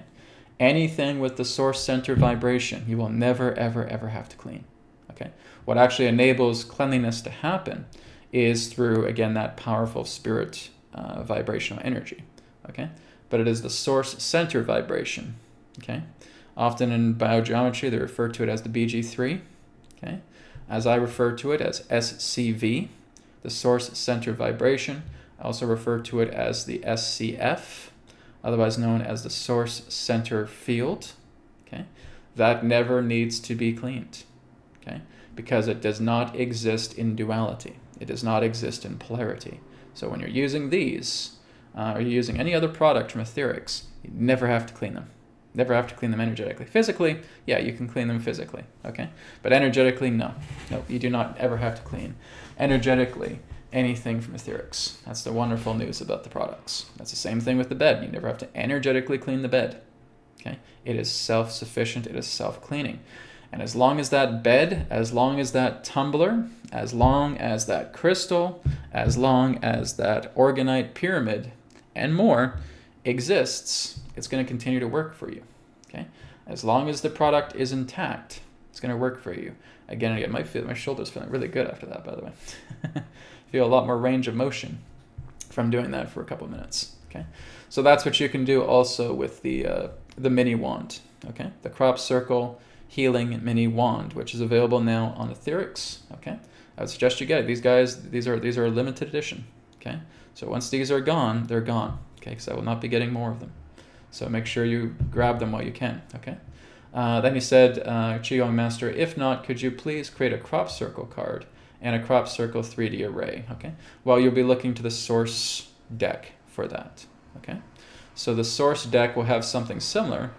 Anything with the source center vibration, you will never, ever, ever have to clean, okay? What actually enables cleanliness to happen is through, again, that powerful spirit vibrational energy, okay? But it is the source center vibration, okay? Often in biogeometry, they refer to it as the BG3, okay? As I refer to it as SCV, the source center vibration. I also refer to it as the SCF, otherwise known as the source center field, okay? That never needs to be cleaned, okay? Because it does not exist in duality. It does not exist in polarity. So when you're using these, or you're using any other product from AetherX, you never have to clean them. Never have to clean them energetically. Physically, yeah, you can clean them physically, okay? But energetically, no. No, you do not ever have to clean energetically anything from AetherX. That's the wonderful news about the products. That's the same thing with the bed. You never have to energetically clean the bed, okay? It is self-sufficient. It is self-cleaning. And as long as that bed, as long as that tumbler, as long as that crystal, as long as that organite pyramid, and more exists, it's going to continue to work for you, okay? As long as the product is intact, it's going to work for you. Again, my shoulder's feeling really good after that, by the way. Feel a lot more range of motion from doing that for a couple of minutes. Okay, so that's what you can do also with the mini wand. Okay, the crop circle healing mini wand, which is available now on Aetherics. Okay, I would suggest you get it. These are a limited edition. Okay, so once these are gone, they're gone. Okay, because I will not be getting more of them. So make sure you grab them while you can. Okay. Then he said, Qigong Master, if not, could you please create a crop circle card and a crop circle 3D array? Okay. Well, you'll be looking to the source deck for that. Okay. So the source deck will have something similar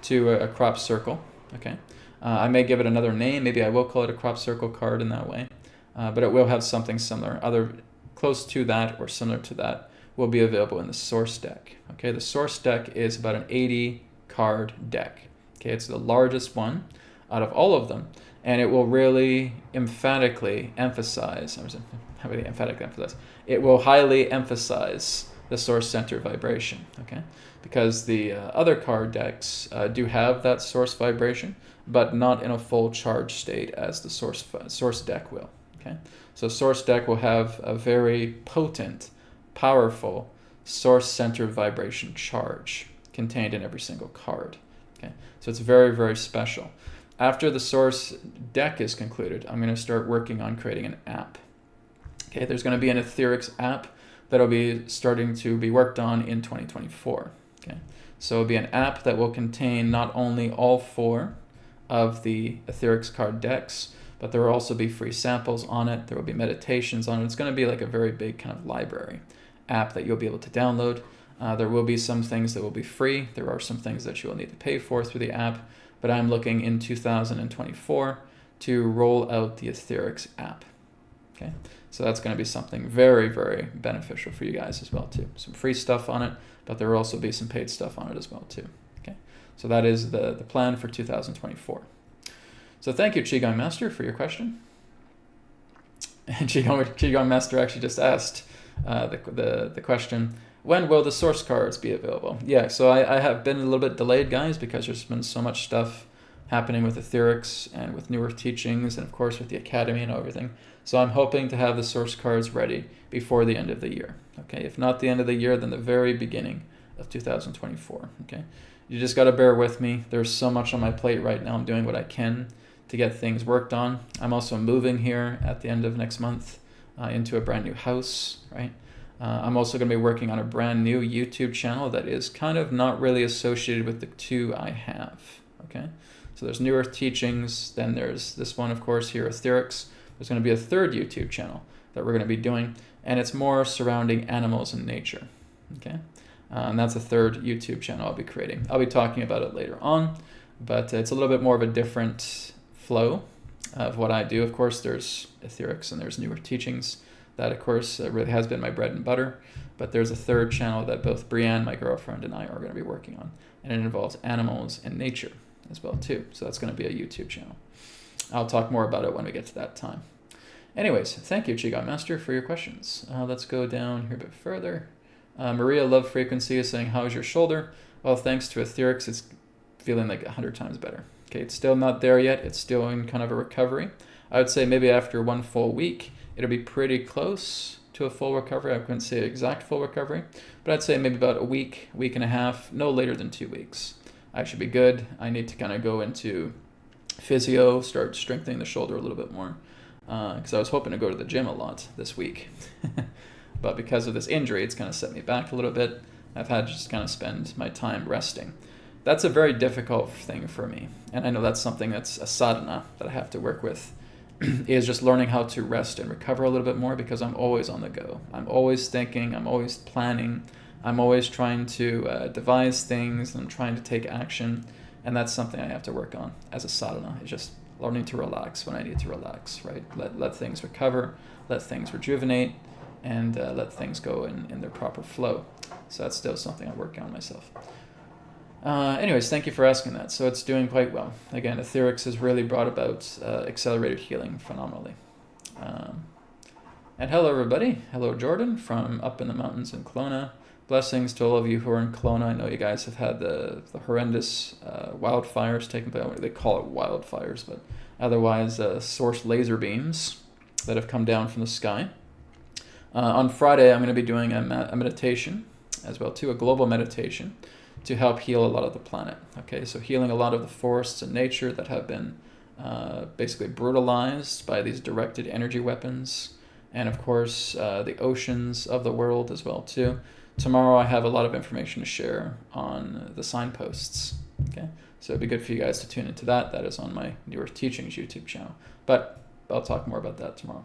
to a crop circle. Okay. I may give it another name. Maybe I will call it a crop circle card in that way. But it will have something similar. Other close to that or similar to that will be available in the source deck. Okay. The source deck is about an 80 card deck. Okay, it's the largest one out of all of them, and it will really emphatically emphasize, it will highly emphasize the source center vibration, okay? Because the other card decks do have that source vibration, but not in a full charge state as the source deck will, okay? So source deck will have a very potent, powerful source center vibration charge contained in every single card. Okay, so it's very, very special. After the source deck is concluded, I'm going to start working on creating an app. Okay, there's going to be an AetherX app that'll be starting to be worked on in 2024. Okay, so it'll be an app that will contain not only all 4 of the AetherX card decks, but there will also be free samples on it. There will be meditations on it. It's going to be like a very big kind of library app that you'll be able to download. There will be some things that will be free. There are some things that you will need to pay for through the app, but I'm looking in 2024 to roll out the AetherX app. Okay, so that's going to be something very, very beneficial for you guys as well too. Some free stuff on it, but there will also be some paid stuff on it as well too. Okay, so that is the plan for 2024. So thank you, Qigong Master, for your question. And Qigong Master actually just asked the question, when will the source cards be available? Yeah, so I have been a little bit delayed, guys, because there's been so much stuff happening with Aetherics and with newer teachings and, of course, with the Academy and everything. So I'm hoping to have the source cards ready before the end of the year. Okay, if not the end of the year, then the very beginning of 2024. Okay, you just got to bear with me. There's so much on my plate right now. I'm doing what I can to get things worked on. I'm also moving here at the end of next month into a brand new house, right? I'm also going to be working on a brand new YouTube channel that is kind of not really associated with the 2 I have, okay? So there's newer teachings, then there's this one, of course, here, Aetherics. There's going to be a 3rd YouTube channel that we're going to be doing, and it's more surrounding animals and nature, okay? And that's a 3rd YouTube channel I'll be creating. I'll be talking about it later on, but it's a little bit more of a different flow of what I do. Of course, there's Aetherics and there's newer teachings. That, of course, really has been my bread and butter. But there's a 3rd channel that both Brienne, my girlfriend, and I are going to be working on. And it involves animals and nature as well, too. So that's going to be a YouTube channel. I'll talk more about it when we get to that time. Anyways, thank you, Qigong Master, for your questions. Let's go down here a bit further. Maria Love Frequency is saying, how's your shoulder? Well, thanks to Aetherics, it's feeling like 100 times better. Okay, it's still not there yet. It's still in kind of a recovery. I would say maybe after 1 full week, it'll be pretty close to a full recovery. I couldn't say exact full recovery, but I'd say maybe about a week, week and a half, no later than 2 weeks. I should be good. I need to kind of go into physio, start strengthening the shoulder a little bit more, because I was hoping to go to the gym a lot this week. But because of this injury, it's kind of set me back a little bit. I've had to just kind of spend my time resting. That's a very difficult thing for me. And I know that's something that's a sadhana that I have to work with, is just learning how to rest and recover a little bit more, because I'm always on the go. I'm always thinking, I'm always planning, I'm always trying to devise things, and I'm trying to take action. And that's something I have to work on as a sadhana, is just learning to relax when I need to relax, right? Let things recover, let things rejuvenate, and let things go in their proper flow. So that's still something I'm working on myself. Anyways, thank you for asking that. So it's doing quite well. Again, Aetherics has really brought about accelerated healing phenomenally. And hello, everybody. Hello, Jordan from up in the mountains in Kelowna. Blessings to all of you who are in Kelowna. I know you guys have had the horrendous wildfires taking place. They call it wildfires, but otherwise source laser beams that have come down from the sky. On Friday, I'm going to be doing a meditation as well too, a global meditation to help heal a lot of the planet. Okay, so healing a lot of the forests and nature that have been basically brutalized by these directed energy weapons, and of course the oceans of the world as well too. Tomorrow I have a lot of information to share on the signposts. Okay, so it'd be good for you guys to tune into that. That is on my Newer Teachings YouTube channel, but I'll talk more about that tomorrow.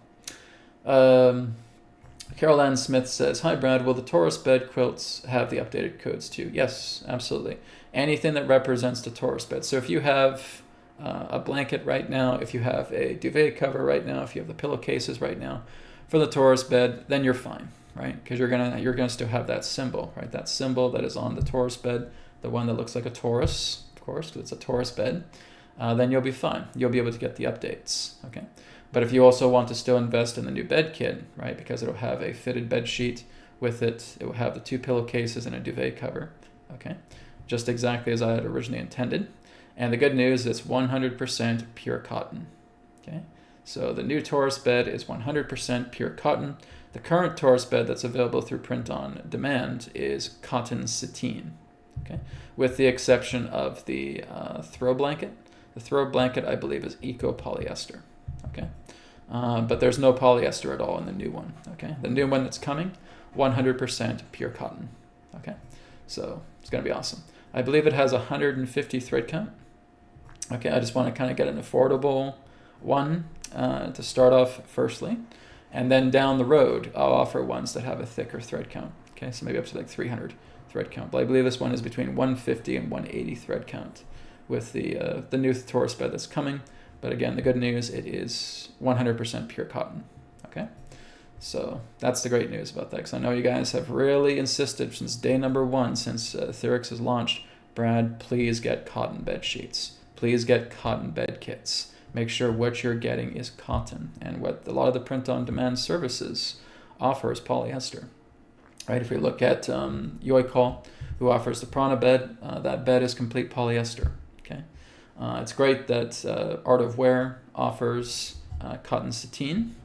Carol Ann Smith says, "Hi Brad, will the Torus Bed quilts have the updated codes too?" Yes, absolutely. Anything that represents the Torus Bed. So if you have a blanket right now, if you have a duvet cover right now, if you have the pillowcases right now for the Torus Bed, then you're fine, right? Because you're gonna still have that symbol, right? That symbol that is on the Torus Bed, the one that looks like a Taurus, of course, because it's a Torus Bed. Then you'll be fine. You'll be able to get the updates, okay? But if you also want to still invest in the new bed kit, right, because it'll have a fitted bed sheet with it, it will have the 2 pillowcases and a duvet cover, okay, just exactly as I had originally intended. And the good news is 100% pure cotton, okay? So the new Torus Bed is 100% pure cotton. The current Torus Bed that's available through print on demand is cotton sateen, okay, with the exception of the throw blanket. The throw blanket, I believe, is eco polyester. Okay, but there's no polyester at all in the new one. Okay, the new one that's coming, 100% pure cotton. Okay, so it's gonna be awesome. I believe it has 150 thread count. Okay, I just want to kind of get an affordable one to start off firstly, and then down the road I'll offer ones that have a thicker thread count. Okay, so maybe up to like 300 thread count. But I believe this one is between 150 and 180 thread count with the new Torus Bed that's coming. But again, the good news, it is 100% pure cotton, okay? So that's the great news about that, because I know you guys have really insisted since day number 1, since AetherX has launched, Brad, please get cotton bed sheets. Please get cotton bed kits. Make sure what you're getting is cotton. And what a lot of the print-on-demand services offer is polyester, right? If we look at Yoicall, who offers the Prana bed, that bed is complete polyester, okay? It's great that Art of Wear offers cotton sateen,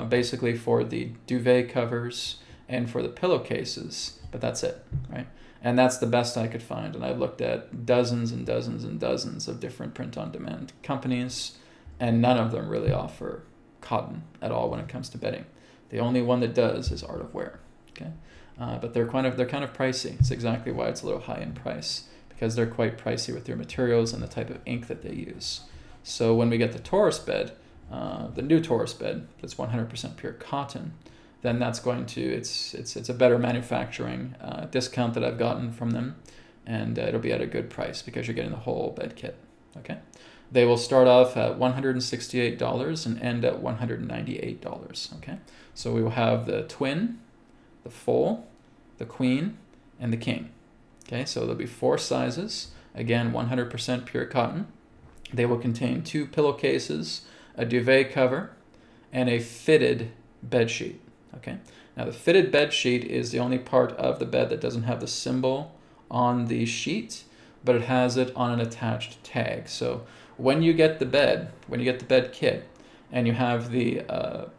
basically for the duvet covers and for the pillowcases, but that's it, right? And that's the best I could find. And I've looked at dozens and dozens and dozens of different print-on-demand companies, and none of them really offer cotton at all when it comes to bedding. The only one that does is Art of Wear, okay? But they're kind of pricey. It's exactly why it's a little high in price, because they're quite pricey with their materials and the type of ink that they use. So when we get the Torus Bed, the new Torus Bed that's 100% pure cotton, then that's going to, it's a better manufacturing discount that I've gotten from them, and it'll be at a good price because you're getting the whole bed kit, okay? They will start off at $168 and end at $198, okay? So we will have the twin, the full, the queen, and the king. Okay, so there'll be 4 sizes, again 100% pure cotton. They will contain 2 pillowcases, a duvet cover, and a fitted bed sheet. Okay, now the fitted bed sheet is the only part of the bed that doesn't have the symbol on the sheet, but it has it on an attached tag. So when you get the bed, kit, and you have the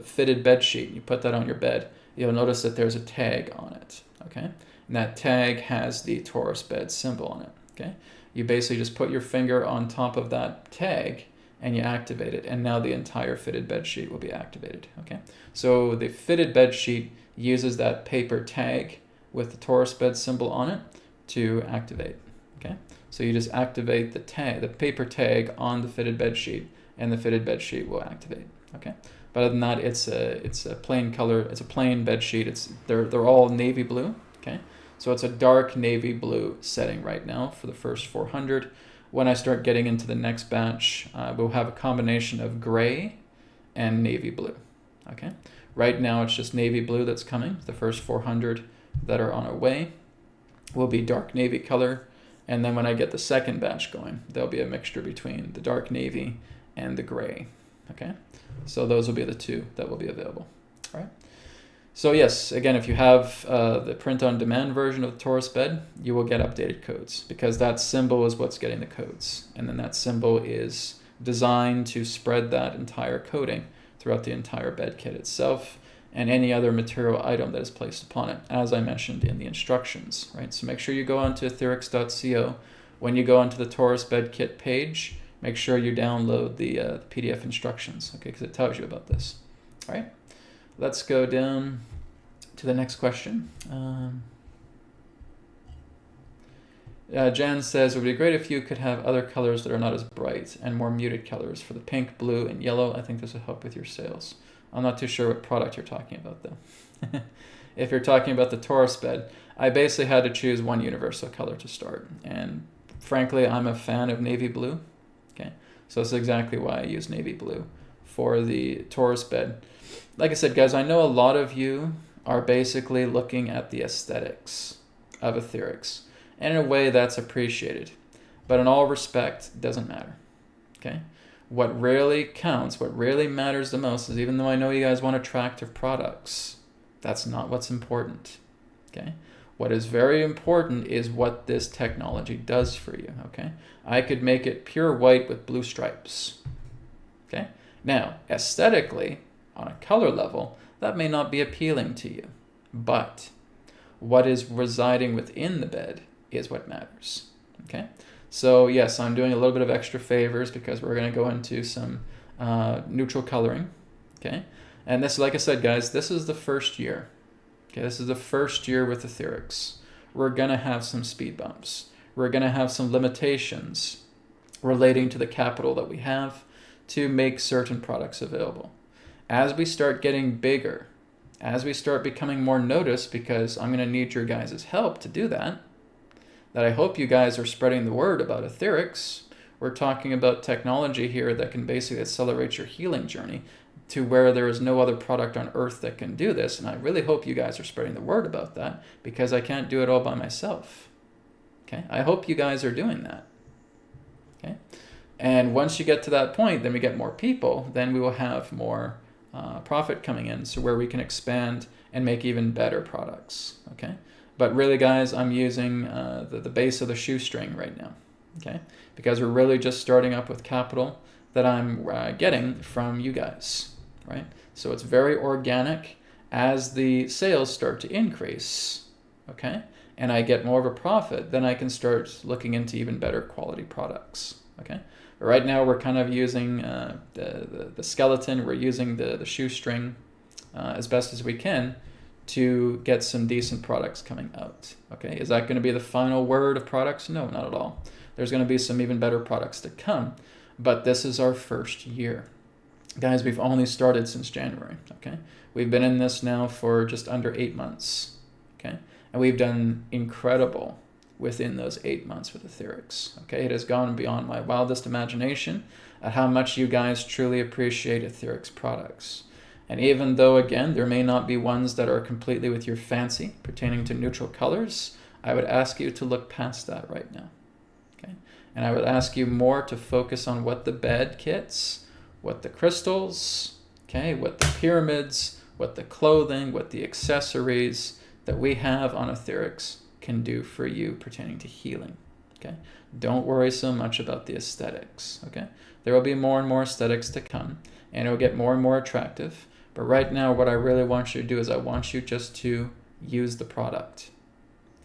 fitted bed sheet, you put that on your bed, you'll notice that there's a tag on it. Okay. And that tag has the Torus Bed symbol on it, okay? You basically just put your finger on top of that tag and you activate it, and now the entire fitted bed sheet will be activated, okay? So the fitted bed sheet uses that paper tag with the Torus Bed symbol on it to activate, okay? So you just activate the tag, the paper tag on the fitted bed sheet, and the fitted bed sheet will activate, okay? But other than that, it's a plain color, it's a plain bed sheet. They're all navy blue, okay? So it's a dark navy blue setting right now for the first 400. When I start getting into the next batch, we'll have a combination of gray and navy blue, okay? Right now it's just navy blue that's coming. The first 400 that are on our way will be dark navy color. And then when I get the second batch going, there'll be a mixture between the dark navy and the gray, okay? So those will be the 2 that will be available, all right? So yes, again, if you have the print-on-demand version of the Torus Bed, you will get updated codes, because that symbol is what's getting the codes. And then that symbol is designed to spread that entire coding throughout the entire bed kit itself and any other material item that is placed upon it, as I mentioned in the instructions, right? So make sure you go onto AetherX.co. When you go onto the Torus Bed Kit page, make sure you download the PDF instructions, okay, because it tells you about this, all right? Let's go down to the next question. Jan says, it would be great if you could have other colors that are not as bright and more muted colors for the pink, blue, and yellow. I think this would help with your sales. I'm not too sure what product you're talking about, though. If you're talking about the Torus Bed, I basically had to choose one universal color to start. And frankly, I'm a fan of navy blue. Okay, so that's exactly why I use navy blue for the Torus Bed. Like I said, guys, I know a lot of you are basically looking at the aesthetics of Aetherics. And in a way, that's appreciated. But in all respect, it doesn't matter. Okay? What really counts, what really matters the most is, even though I know you guys want attractive products, that's not what's important. Okay? What is very important is what this technology does for you. Okay? I could make it pure white with blue stripes. Okay? Now, aesthetically, on a color level, that may not be appealing to you. But what is residing within the bed is what matters. Okay? So yes, I'm doing a little bit of extra favors because we're going to go into some neutral coloring. Okay? And this, like I said, guys, this is the first year. Okay? This is the first year with Aetherics. We're going to have some speed bumps. We're going to have some limitations relating to the capital that we have to make certain products available. As we start getting bigger, as we start becoming more noticed, because I'm going to need your guys' help to do that I hope you guys are spreading the word about Aetherics. We're talking about technology here that can basically accelerate your healing journey to where there is no other product on earth that can do this. And I really hope you guys are spreading the word about that, because I can't do it all by myself. Okay? I hope you guys are doing that. Okay? And once you get to that point, then we get more people, then we will have more profit coming in, so where we can expand and make even better products. Okay? But really, guys, I'm using the base of the shoestring right now, okay? Because we're really just starting up with capital that I'm getting from you guys, right? So it's very organic. As the sales start to increase, okay, and I get more of a profit, then I can start looking into even better quality products, okay? But right now, we're kind of using the skeleton. We're using the shoestring as best as we can to get some decent products coming out. Okay, is that going to be the final word of products? No, not at all. There's going to be some even better products to come, but this is our first year. Guys, we've only started since January, okay? We've been in this now for just under 8 months, okay? And we've done incredible within those 8 months with Aetherics, okay? It has gone beyond my wildest imagination at how much you guys truly appreciate Aetherics products. And even though, again, there may not be ones that are completely with your fancy pertaining to neutral colors, I would ask you to look past that right now. Okay? And I would ask you more to focus on what the bed kits, what the crystals, okay, what the pyramids, what the clothing, what the accessories that we have on Aetherics can do for you pertaining to healing. Okay? Don't worry so much about the aesthetics. Okay? There will be more and more aesthetics to come, and it will get more and more attractive. But right now, what I really want you to do is I want you just to use the product.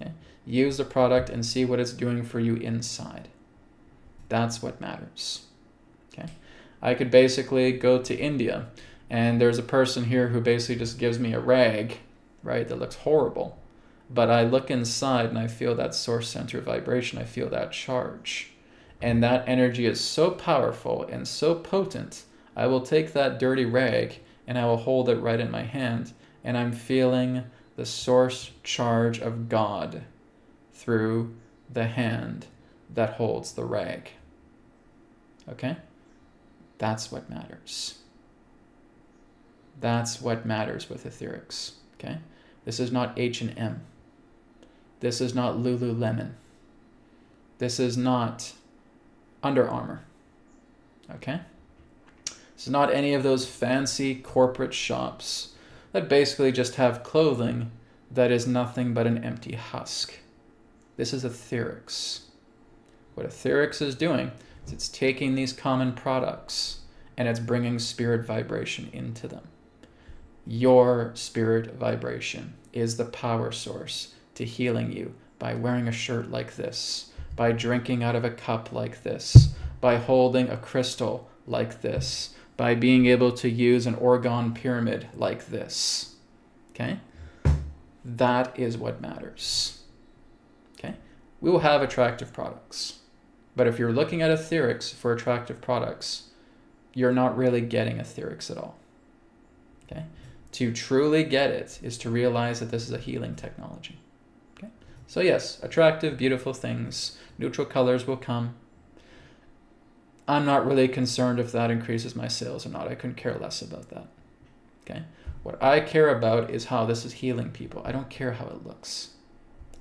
Okay? Use the product and see what it's doing for you inside. That's what matters. Okay? I could basically go to India, and there's a person here who basically just gives me a rag, right, that looks horrible. But I look inside and I feel that source center vibration. I feel that charge. And that energy is so powerful and so potent, I will take that dirty rag and I will hold it right in my hand, and I'm feeling the source charge of God through the hand that holds the rag. Okay? That's what matters. That's what matters with Aetherics. Okay? This is not H&M. This is not Lululemon. This is not Under Armour. Okay? It's not any of those fancy corporate shops that basically just have clothing that is nothing but an empty husk. This is AetherX. What AetherX is doing is it's taking these common products and it's bringing spirit vibration into them. Your spirit vibration is the power source to healing you by wearing a shirt like this, by drinking out of a cup like this, by holding a crystal like this, by being able to use an orgone pyramid like this. Okay? That is what matters. Okay? We will have attractive products. But if you're looking at AetherX for attractive products, you're not really getting AetherX at all. Okay? To truly get it is to realize that this is a healing technology. Okay? So yes, attractive, beautiful things. Neutral colors will come. I'm not really concerned if that increases my sales or not. I couldn't care less about that. Okay? What I care about is how this is healing people. I don't care how it looks.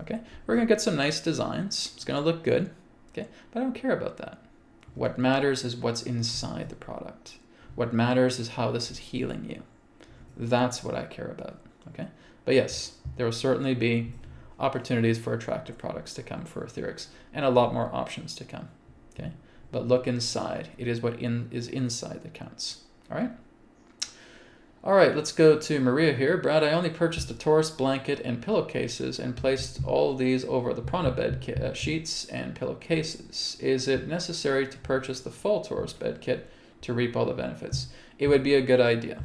Okay? We're going to get some nice designs. It's going to look good. Okay? But I don't care about that. What matters is what's inside the product. What matters is how this is healing you. That's what I care about. Okay? But yes, there will certainly be opportunities for attractive products to come for AetherX and a lot more options to come. Okay? But look inside. It is what is inside that counts. All right? All right, let's go to Maria here. Brad, I only purchased a Torus blanket and pillowcases and placed all these over the Prana bed sheets and pillowcases. Is it necessary to purchase the full Torus bed kit to reap all the benefits? It would be a good idea.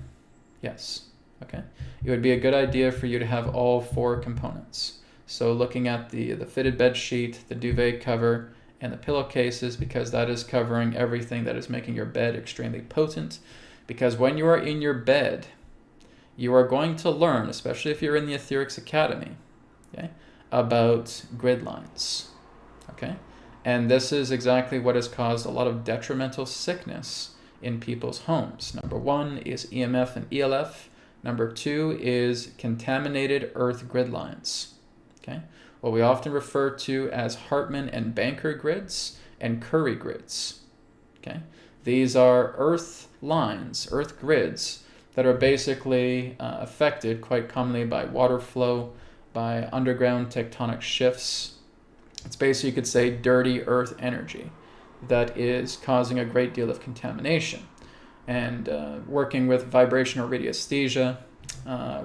Yes. Okay. It would be a good idea for you to have all 4 components. So looking at the fitted bed sheet, the duvet cover, and the pillowcases, because that is covering everything that is making your bed extremely potent. Because when you are in your bed, you are going to learn, especially if you're in the AetherX Academy, okay, about grid lines. Okay? And this is exactly what has caused a lot of detrimental sickness in people's homes. Number 1 is EMF and ELF. Number 2 is contaminated earth grid lines. Okay? What we often refer to as Hartman and Banker grids and Curry grids. Okay? These are earth lines, earth grids, that are basically affected quite commonly by water flow, by underground tectonic shifts. It's basically, you could say, dirty earth energy that is causing a great deal of contamination. And working with vibrational radiesthesia,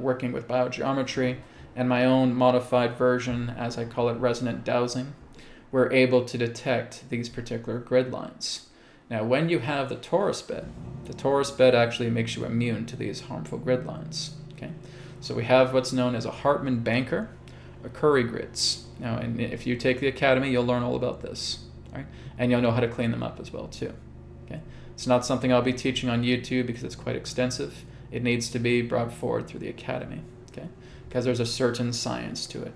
working with biogeometry, and my own modified version, as I call it, resonant dowsing, we're able to detect these particular grid lines. Now, when you have the Torus bed actually makes you immune to these harmful grid lines. Okay, so we have what's known as a Hartman Banker, or Curry grids. Now, and if you take the Academy, you'll learn all about this, right? And you'll know how to clean them up as well too. Okay, it's not something I'll be teaching on YouTube because it's quite extensive. It needs to be brought forward through the Academy. Okay, because there's a certain science to it,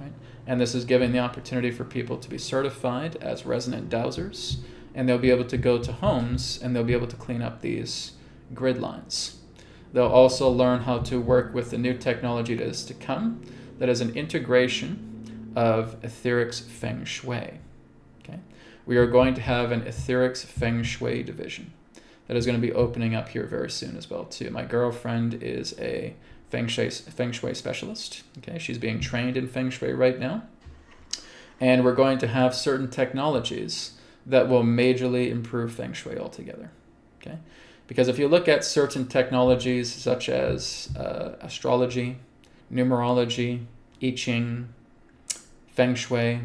right? And this is giving the opportunity for people to be certified as resonant dowsers. And they'll be able to go to homes and they'll be able to clean up these grid lines. They'll also learn how to work with the new technology that is to come, that is an integration of AetherX Feng Shui. Okay? We are going to have an AetherX Feng Shui division that is going to be opening up here very soon as well too. My girlfriend is a Feng Shui specialist. Okay? She's being trained in Feng Shui right now. And we're going to have certain technologies that will majorly improve Feng Shui altogether. Okay? Because if you look at certain technologies such as astrology, numerology, I Ching, Feng Shui,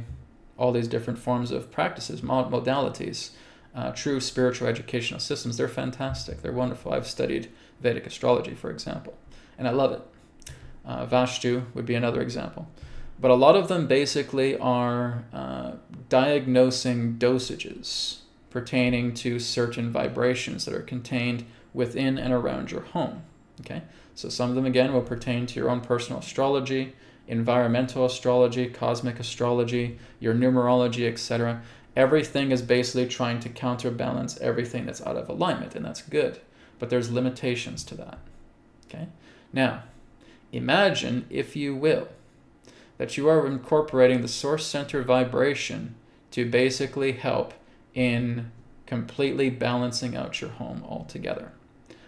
all these different forms of practices, modalities, true spiritual educational systems, they're fantastic. They're wonderful. I've studied Vedic astrology, for example, and I love it. Vastu would be another example. But a lot of them basically are diagnosing dosages pertaining to certain vibrations that are contained within and around your home. Okay? So some of them, again, will pertain to your own personal astrology, environmental astrology, cosmic astrology, your numerology, etc. Everything is basically trying to counterbalance everything that's out of alignment, and that's good. But there's limitations to that. Okay? Now, imagine, if you will, that you are incorporating the source center vibration to basically help in completely balancing out your home altogether.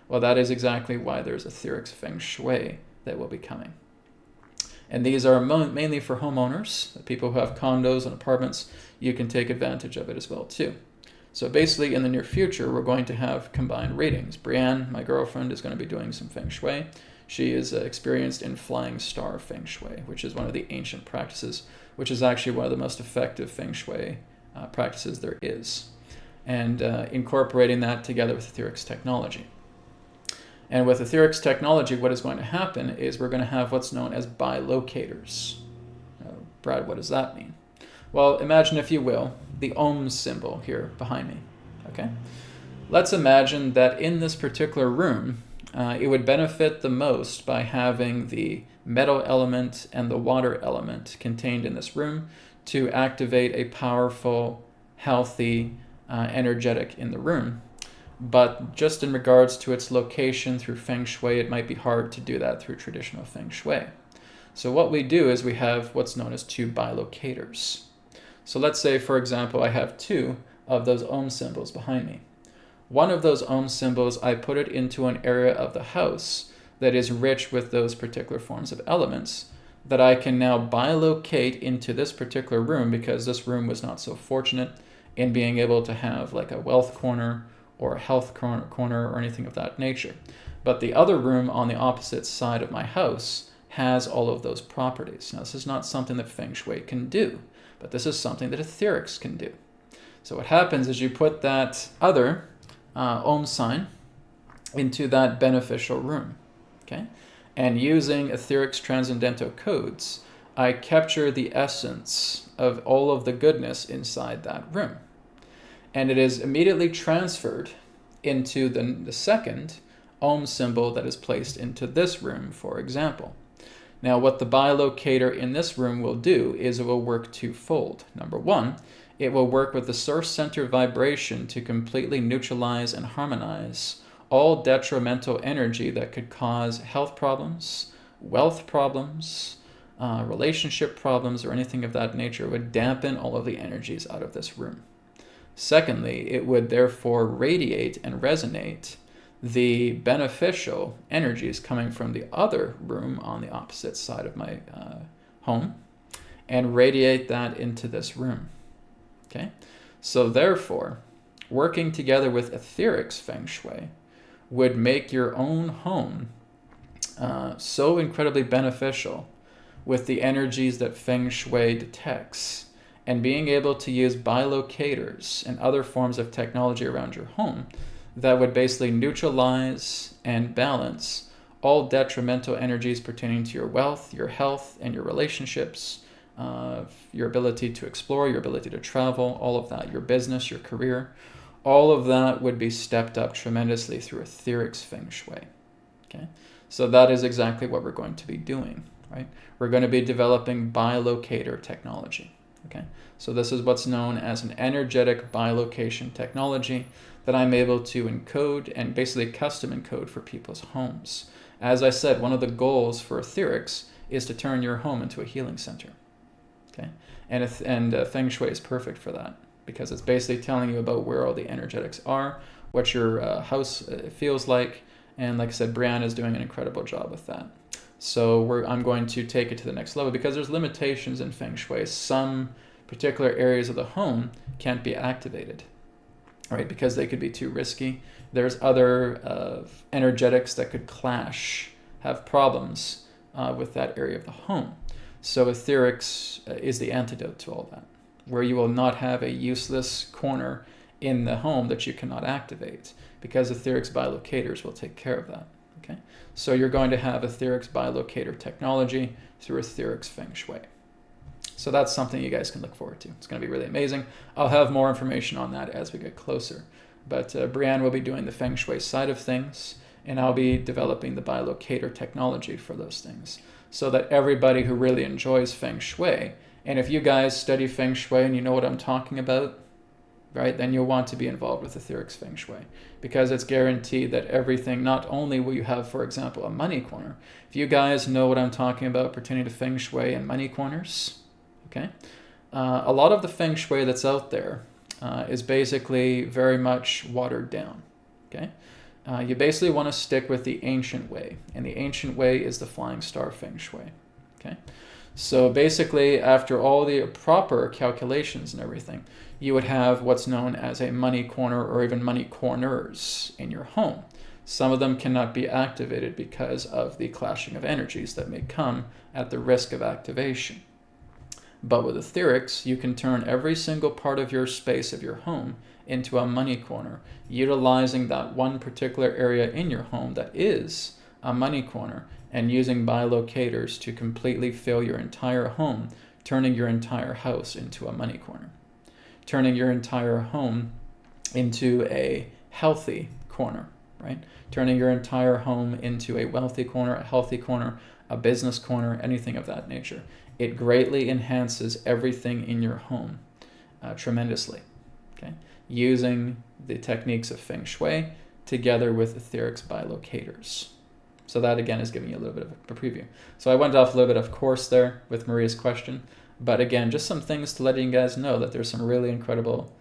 Well, that is exactly why there's AetherX Feng Shui that will be coming. And these are mainly for homeowners, people who have condos and apartments. You can take advantage of it as well too. So basically in the near future, we're going to have combined readings. Brianne, my girlfriend, is going to be doing some Feng Shui. She is experienced in flying star Feng Shui, which is one of the ancient practices, which is actually one of the most effective Feng Shui practices there is. And incorporating that together with AetherX technology. And with AetherX technology, what is going to happen is we're going to have what's known as bilocators. Brad, what does that mean? Well, imagine, if you will, the Ohm symbol here behind me. Okay? Let's imagine that in this particular room, it would benefit the most by having the metal element and the water element contained in this room to activate a powerful, healthy, energetic in the room. But just in regards to its location through Feng Shui, it might be hard to do that through traditional Feng Shui. So what we do is we have what's known as two bilocators. So let's say, for example, I have two of those Ohm symbols behind me. One of those Ohm symbols, I put it into an area of the house that is rich with those particular forms of elements that I can now bilocate into this particular room, because this room was not so fortunate in being able to have like a wealth corner or a health corner or anything of that nature. But the other room on the opposite side of my house has all of those properties. Now, this is not something that Feng Shui can do, but this is something that AetherX can do. So what happens is you put that other Ohm sign into that beneficial room, okay? And using AetherX Transcendental codes, I capture the essence of all of the goodness inside that room. And it is immediately transferred into the second Ohm symbol that is placed into this room, for example. Now, what the bilocator in this room will do is it will work twofold. Number one, it will work with the source center vibration to completely neutralize and harmonize all detrimental energy that could cause health problems, wealth problems, relationship problems, or anything of that nature. It would dampen all of the energies out of this room. Secondly, it would therefore radiate and resonate the beneficial energies coming from the other room on the opposite side of my home and radiate that into this room. Okay? So therefore, working together with AetherX Feng Shui would make your own home so incredibly beneficial with the energies that Feng Shui detects, and being able to use bilocators and other forms of technology around your home that would basically neutralize and balance all detrimental energies pertaining to your wealth, your health, and your relationships, your ability to explore, your ability to travel, all of that, your business, your career, all of that would be stepped up tremendously through AetherX Feng Shui. Okay? So that is exactly what we're going to be doing, right? We're going to be developing bilocator technology. Okay, so this is what's known as an energetic bilocation technology that I'm able to encode and basically custom encode for people's homes. As I said, one of the goals for AetherX is to turn your home into a healing center. Okay, and Feng Shui is perfect for that, because it's basically telling you about where all the energetics are, what your house feels like, and like I said, Brianne is doing an incredible job with that. So I'm going to take it to the next level, because there's limitations in Feng Shui. Some particular areas of the home can't be activated, right? Because they could be too risky. There's other energetics that could clash, have problems with that area of the home. So AetherX is the antidote to all that, where you will not have a useless corner in the home that you cannot activate, because AetherX bilocators will take care of that. Okay, so you're going to have AetherX bilocator technology through AetherX Feng Shui. So that's something you guys can look forward to. It's going to be really amazing. I'll have more information on that as we get closer. But Brianne will be doing the Feng Shui side of things, and I'll be developing the bilocator technology for those things, so that everybody who really enjoys Feng Shui, and if you guys study Feng Shui and you know what I'm talking about, right, then you'll want to be involved with AetherX Feng Shui, because it's guaranteed that everything, not only will you have, for example, a money corner. If you guys know what I'm talking about pertaining to Feng Shui and money corners, okay, a lot of the Feng Shui that's out there is basically very much watered down, okay? You basically want to stick with the ancient way, and the ancient way is the flying star feng shui. Okay, so basically, after all the proper calculations and everything, you would have what's known as a money corner or even money corners in your home. Some of them cannot be activated because of the clashing of energies that may come at the risk of activation. But with AetherX, you can turn every single part of your space of your home into a money corner, utilizing that one particular area in your home that is a money corner, and using bilocators to completely fill your entire home, turning your entire house into a money corner, turning your entire home into a healthy corner, right? Turning your entire home into a wealthy corner, a healthy corner, a business corner, anything of that nature. It greatly enhances everything in your home tremendously, okay? Using the techniques of feng shui together with AetherX bilocators. So that again is giving you a little bit of a preview. So I went off a little bit of course there with Maria's question, but again, just some things to let you guys know that there's some really incredible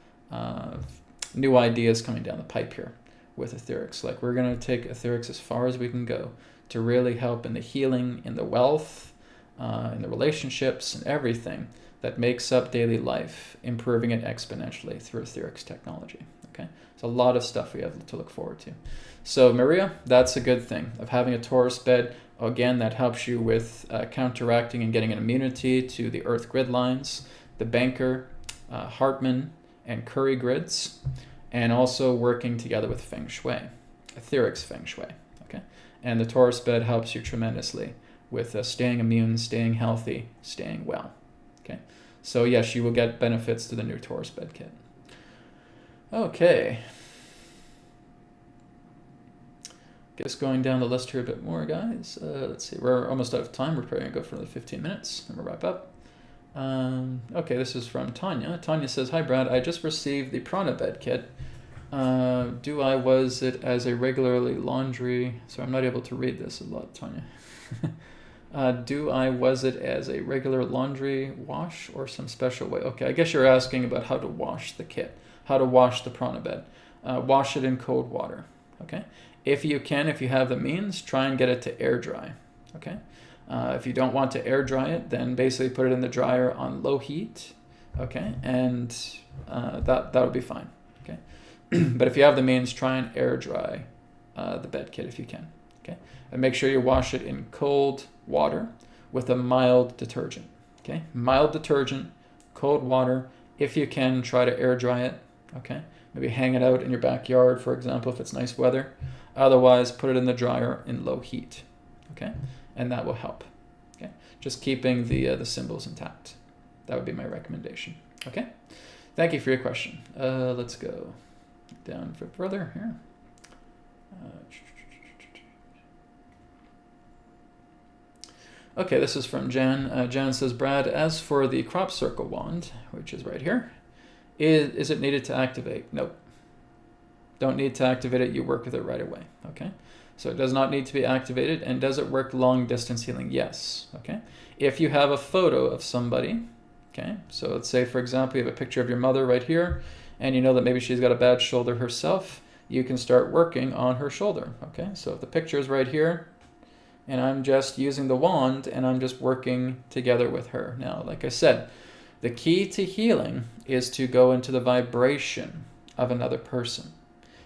new ideas coming down the pipe here with AetherX. Like, we're going to take AetherX as far as we can go to really help in the healing, in the wealth, in the relationships, and everything that makes up daily life, improving it exponentially through AetherX technology. Okay, so a lot of stuff we have to look forward to. So Maria, that's a good thing of having a Torus bed. Again, that helps you with counteracting and getting an immunity to the earth grid lines, the Banker, Hartmann, and Curry grids, and also working together with feng shui, AetherX feng shui. Okay, and the Torus bed helps you tremendously with staying immune, staying healthy, staying well. Okay, so yes, you will get benefits to the new Torus bed kit. Okay. Just going down the list here a bit more, guys. Let's see, we're almost out of time. We're probably going to go for another 15 minutes and we'll wrap up. Okay, this is from Tanya. Tanya says, "Hi Brad, I just received the Prana bed kit. Do I was it as a regularly laundry..." So I'm not able to read this a lot, Tanya. Do I was it as a regular laundry wash or some special way? Okay, I guess you're asking about how to wash the kit, how to wash the Prana bed. Wash it in cold water, okay? If you can, if you have the means, try and get it to air dry, okay? If you don't want to air dry it, then basically put it in the dryer on low heat, okay? And that'll be fine, okay? But if you have the means, try and air dry the bed kit if you can, okay? And make sure you wash it in cold water with a mild detergent, okay? Mild detergent, cold water. If you can, try to air dry it, okay? Maybe hang it out in your backyard, for example, if it's nice weather. Otherwise, put it in the dryer in low heat, okay? And that will help, okay? Just keeping the symbols intact. That would be my recommendation, okay? Thank you for your question. Let's go down a bit further here. Okay, this is from Jan. Jan says, "Brad, as for the crop circle wand, which is right here, is it needed to activate?" Nope. Don't need to activate it. You work with it right away, okay? So it does not need to be activated. And does it work long distance healing? Yes, okay? If you have a photo of somebody, okay? So let's say, for example, you have a picture of your mother right here, and you know that maybe she's got a bad shoulder herself, you can start working on her shoulder, okay? So if the picture is right here, and I'm just using the wand, and I'm just working together with her. Now, like I said, the key to healing is to go into the vibration of another person,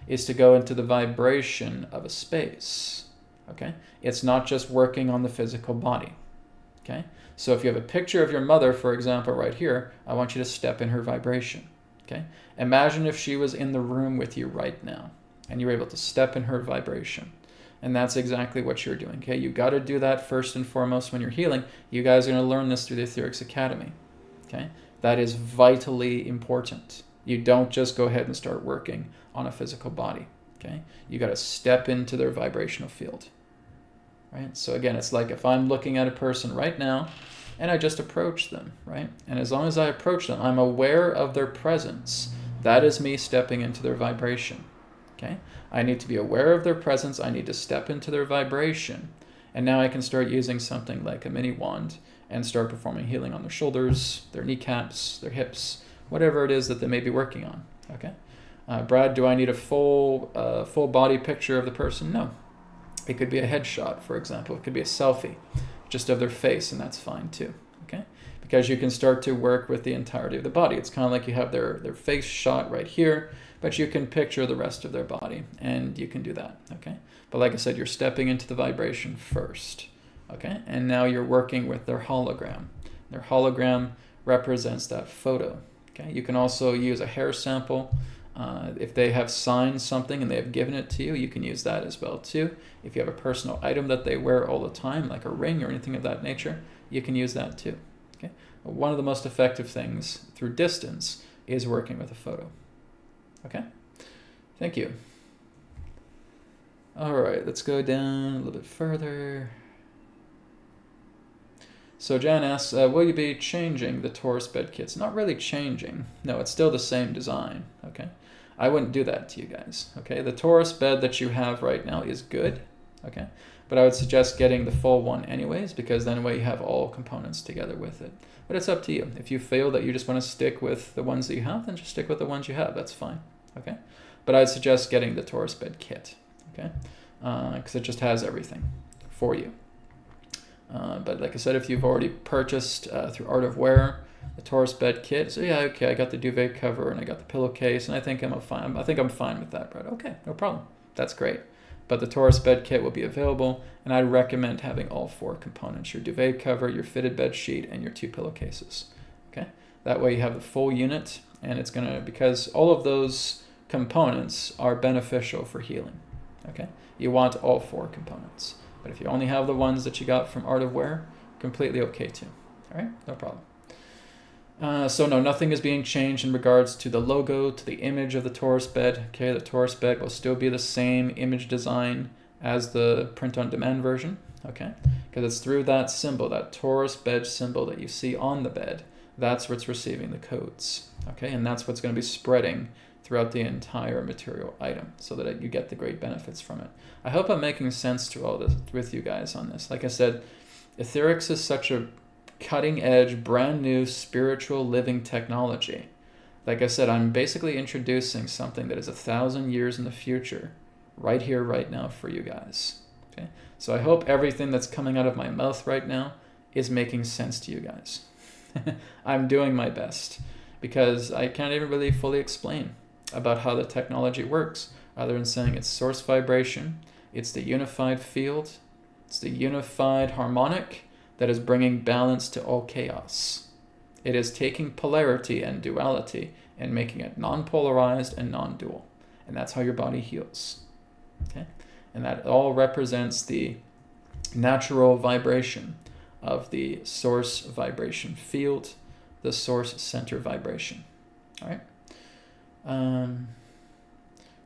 is to go into the vibration of a space, okay? It's not just working on the physical body, okay? So if you have a picture of your mother, for example, right here, I want you to step in her vibration, okay? Imagine if she was in the room with you right now, and you were able to step in her vibration. And that's exactly what you're doing, okay? You got to do that first and foremost when you're healing. You guys are going to learn this through the AetherX Academy, okay? That is vitally important. You don't just go ahead and start working on a physical body, okay? You got to step into their vibrational field, right? So again, it's like if I'm looking at a person right now and I just approach them, right? And as long as I approach them, I'm aware of their presence. That is me stepping into their vibration, okay? I need to be aware of their presence. I need to step into their vibration. And now I can start using something like a mini wand and start performing healing on their shoulders, their kneecaps, their hips, whatever it is that they may be working on, okay? Brad, do I need a full body picture of the person? No. It could be a headshot, for example. It could be a selfie just of their face, and that's fine too, okay? Because you can start to work with the entirety of the body. It's kind of like you have their face shot right here, but you can picture the rest of their body, and you can do that, okay? But like I said, you're stepping into the vibration first, okay? And now you're working with their hologram. Their hologram represents that photo, okay? You can also use a hair sample. If they have signed something and they have given it to you, you can use that as well too. If you have a personal item that they wear all the time, like a ring or anything of that nature, you can use that too. Okay. One of the most effective things through distance is working with a photo. Okay. Thank you. All right, let's go down a little bit further. So Jan asks, will you be changing the Torus Bed Kits? Not really changing. No, it's still the same design. Okay. I wouldn't do that to you guys. Okay. The Torus bed that you have right now is good. Okay. But I would suggest getting the full one anyways, because then way you have all components together with it. But it's up to you. If you feel that you just want to stick with the ones that you have, then just stick with the ones you have. That's fine. Okay. But I'd suggest getting the Torus Bed Kit. Okay. Because it just has everything for you. But like I said, if you've already purchased through Art of Wear the Torus Bed Kit, so yeah, okay, I got the duvet cover and I got the pillowcase, and I think I'm fine. I think I'm fine with that, Brett. Okay, no problem. That's great. But the Torus Bed Kit will be available, and I'd recommend having all 4 components: your duvet cover, your fitted bed sheet, and your 2 pillowcases. Okay, that way you have the full unit, and it's gonna, because all of those components are beneficial for healing. Okay, you want all 4 components. But if you only have the ones that you got from Art of Wear, completely okay too. All right, no problem. So no, nothing is being changed in regards to the logo, to the image of the Torus Bed. Okay, the Torus Bed will still be the same image design as the print-on-demand version. Okay, because it's through that symbol, that Torus Bed symbol that you see on the bed, that's what's receiving the codes. Okay, and that's what's going to be spreading throughout the entire material item, so that you get the great benefits from it. I hope I'm making sense to all this with you guys on this. Like I said, Aetherics is such a cutting edge, brand new spiritual living technology. Like I said, I'm basically introducing something that is 1,000 years in the future, right here, right now for you guys. Okay, so I hope everything that's coming out of my mouth right now is making sense to you guys. I'm doing my best, because I can't even really fully explain about how the technology works, other than saying it's source vibration, it's the unified field, it's the unified harmonic that is bringing balance to all chaos. It is taking polarity and duality and making it non-polarized and non-dual. And that's how your body heals. Okay? And that all represents the natural vibration of the source vibration field, the source center vibration. All right?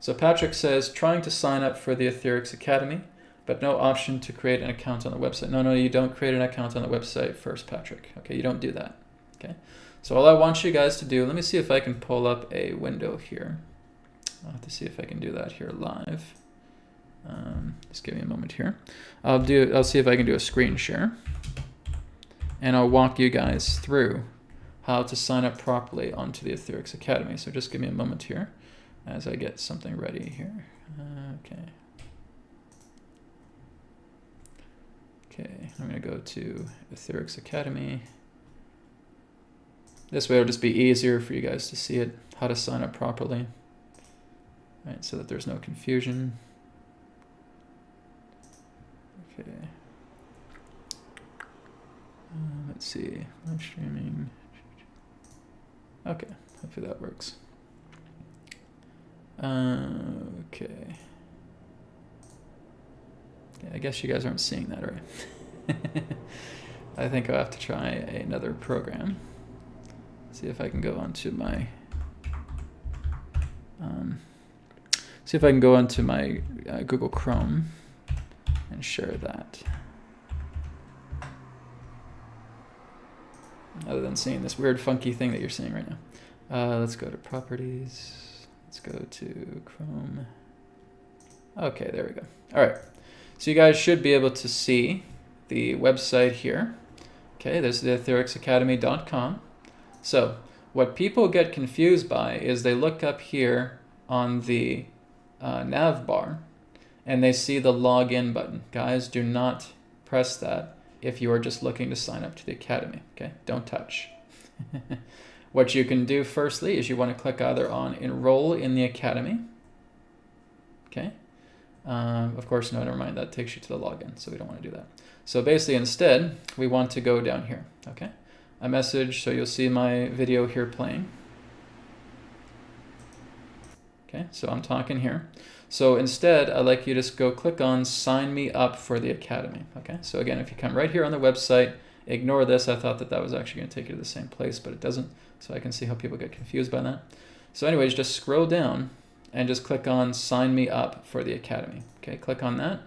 So Patrick says, trying to sign up for the AetherX Academy, but no option to create an account on the website. No, you don't create an account on the website first, Patrick. Okay, you don't do that. Okay, so all I want you guys to do, let me see if I can pull up a window here. I'll have to see if I can do that here live. Just give me a moment here. I'll see if I can do a screen share, and I'll walk you guys through how to sign up properly onto the AetherX Academy. So just give me a moment here as I get something ready here. Okay. Okay, I'm going to go to AetherX Academy. This way it'll just be easier for you guys to see it, how to sign up properly. All right, so that there's no confusion. Okay. Let's see, live streaming. Okay, hopefully that works. Okay. Yeah, I guess you guys aren't seeing that, right? I think I'll have to try another program. See if I can go onto my Google Chrome and share that. Other than seeing this weird funky thing that you're seeing right now. Let's go to properties. Let's go to Chrome. Okay, there we go. All right. So you guys should be able to see the website here. Okay, this is AetherXacademy.com. So what people get confused by is they look up here on the nav bar and they see the login button, guys, do not press that if you are just looking to sign up to the Academy, okay? Don't touch. What you can do firstly is you want to click either on Enroll in the Academy, okay? Of course, no, never mind, that takes you to the login, so we don't want to do that. So basically, instead, we want to go down here, okay? A message, so you'll see my video here playing. Okay, so I'm talking here. So instead, I'd like you to just go click on Sign Me Up for the Academy, okay? So again, if you come right here on the website, ignore this. I thought that that was actually going to take you to the same place, but it doesn't, so I can see how people get confused by that. So anyways, just scroll down and just click on Sign Me Up for the Academy. Okay, click on that.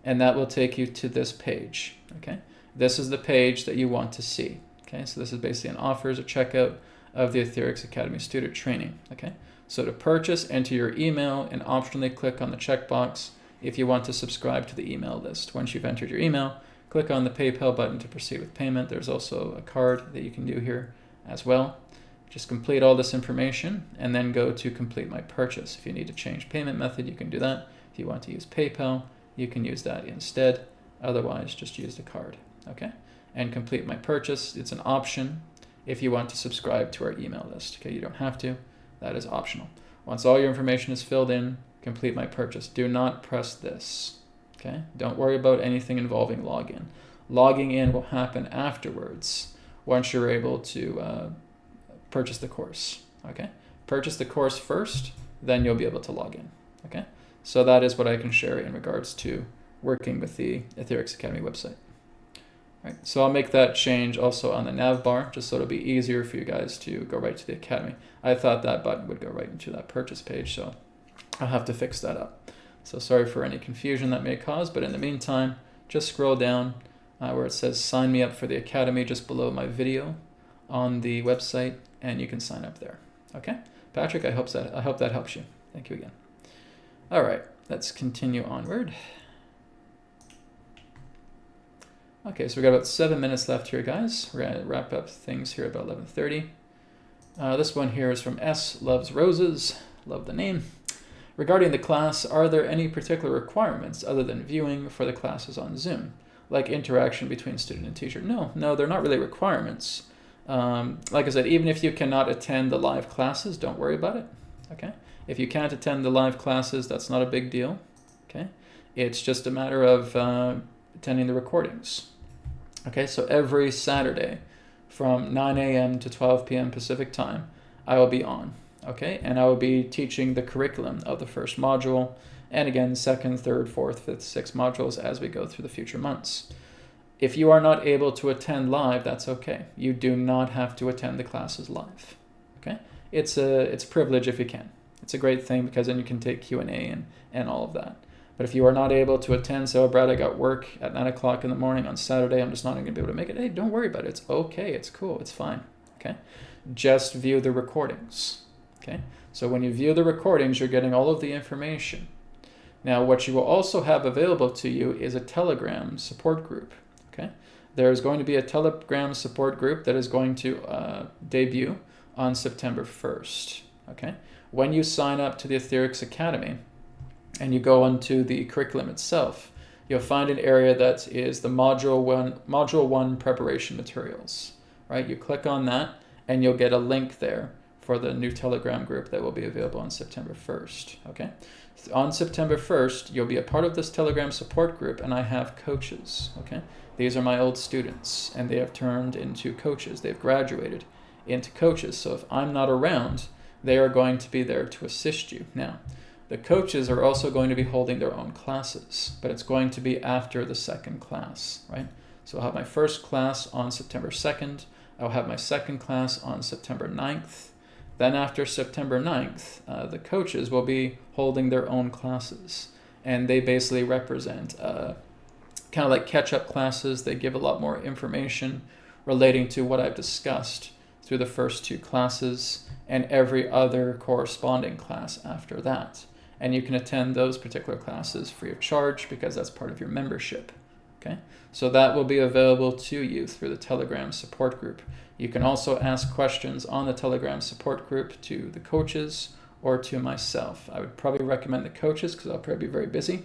And that will take you to this page. Okay, this is the page that you want to see. Okay, so this is basically an offers, a checkout of the AetherX Academy student training. Okay, so to purchase, enter your email and optionally click on the checkbox if you want to subscribe to the email list. Once you've entered your email, click on the PayPal button to proceed with payment. There's also a card that you can do here as well. Just complete all this information and then go to complete my purchase. If you need to change payment method, you can do that. If you want to use PayPal, you can use that instead. Otherwise, just use the card, okay? And complete my purchase. It's an option if you want to subscribe to our email list, okay? You don't have to, that is optional. Once all your information is filled in, complete my purchase. Do not press this, okay? Don't worry about anything involving login. Logging in will happen afterwards once you're able to purchase the course, okay? Purchase the course first, then you'll be able to log in, okay? So that is what I can share in regards to working with the AetherX Academy website. All right, so I'll make that change also on the nav bar, just so it'll be easier for you guys to go right to the Academy. I thought that button would go right into that purchase page, so I'll have to fix that up. So sorry for any confusion that may cause, but in the meantime, just scroll down where it says sign me up for the Academy just below my video on the website, and you can sign up there. Okay, Patrick, I hope that helps you. Thank you again. All right, let's continue onward. Okay, so we got about 7 minutes left here, guys. We're gonna wrap up things here about 11:30. This one here is from S Loves Roses. Love the name. Regarding the class, are there any particular requirements other than viewing for the classes on Zoom, like interaction between student and teacher? No, they're not really requirements. Like I said, even if you cannot attend the live classes, don't worry about it, okay? If you can't attend the live classes, that's not a big deal, okay? It's just a matter of attending the recordings, okay? So every Saturday from 9 a.m. to 12 p.m. Pacific time, I will be on, okay? And I will be teaching the curriculum of the first module, and again, second, third, fourth, fifth, sixth modules as we go through the future months. If you are not able to attend live, that's okay. You do not have to attend the classes live, okay? It's a privilege if you can. It's a great thing because then you can take Q&A and all of that. But if you are not able to attend, so Brad, I got work at 9 o'clock in the morning on Saturday, I'm just not going to be able to make it. Hey, don't worry about it. It's okay. It's cool. It's fine, okay? Just view the recordings, okay? So when you view the recordings, you're getting all of the information. Now, what you will also have available to you is a Telegram support group. Okay, there's going to be a Telegram support group that is going to debut on September 1st. Okay, when you sign up to the AetherX Academy and you go onto the curriculum itself, you'll find an area that is the Module 1 preparation materials. Right, you click on that and you'll get a link there for the new Telegram group that will be available on September 1st. Okay, on September 1st, you'll be a part of this Telegram support group, and I have coaches. Okay. These are my old students, and they have turned into coaches. They've graduated into coaches. So if I'm not around, they are going to be there to assist you. Now, the coaches are also going to be holding their own classes, but it's going to be after the second class, right? So I'll have my first class on September 2nd. I'll have my second class on September 9th. Then after September 9th, the coaches will be holding their own classes, and they basically represent kind of like catch-up classes. They give a lot more information relating to what I've discussed through the first two classes and every other corresponding class after that. And you can attend those particular classes free of charge because that's part of your membership. Okay, so that will be available to you through the Telegram support group. You can also ask questions on the Telegram support group to the coaches or to myself. I would probably recommend the coaches because I'll probably be very busy,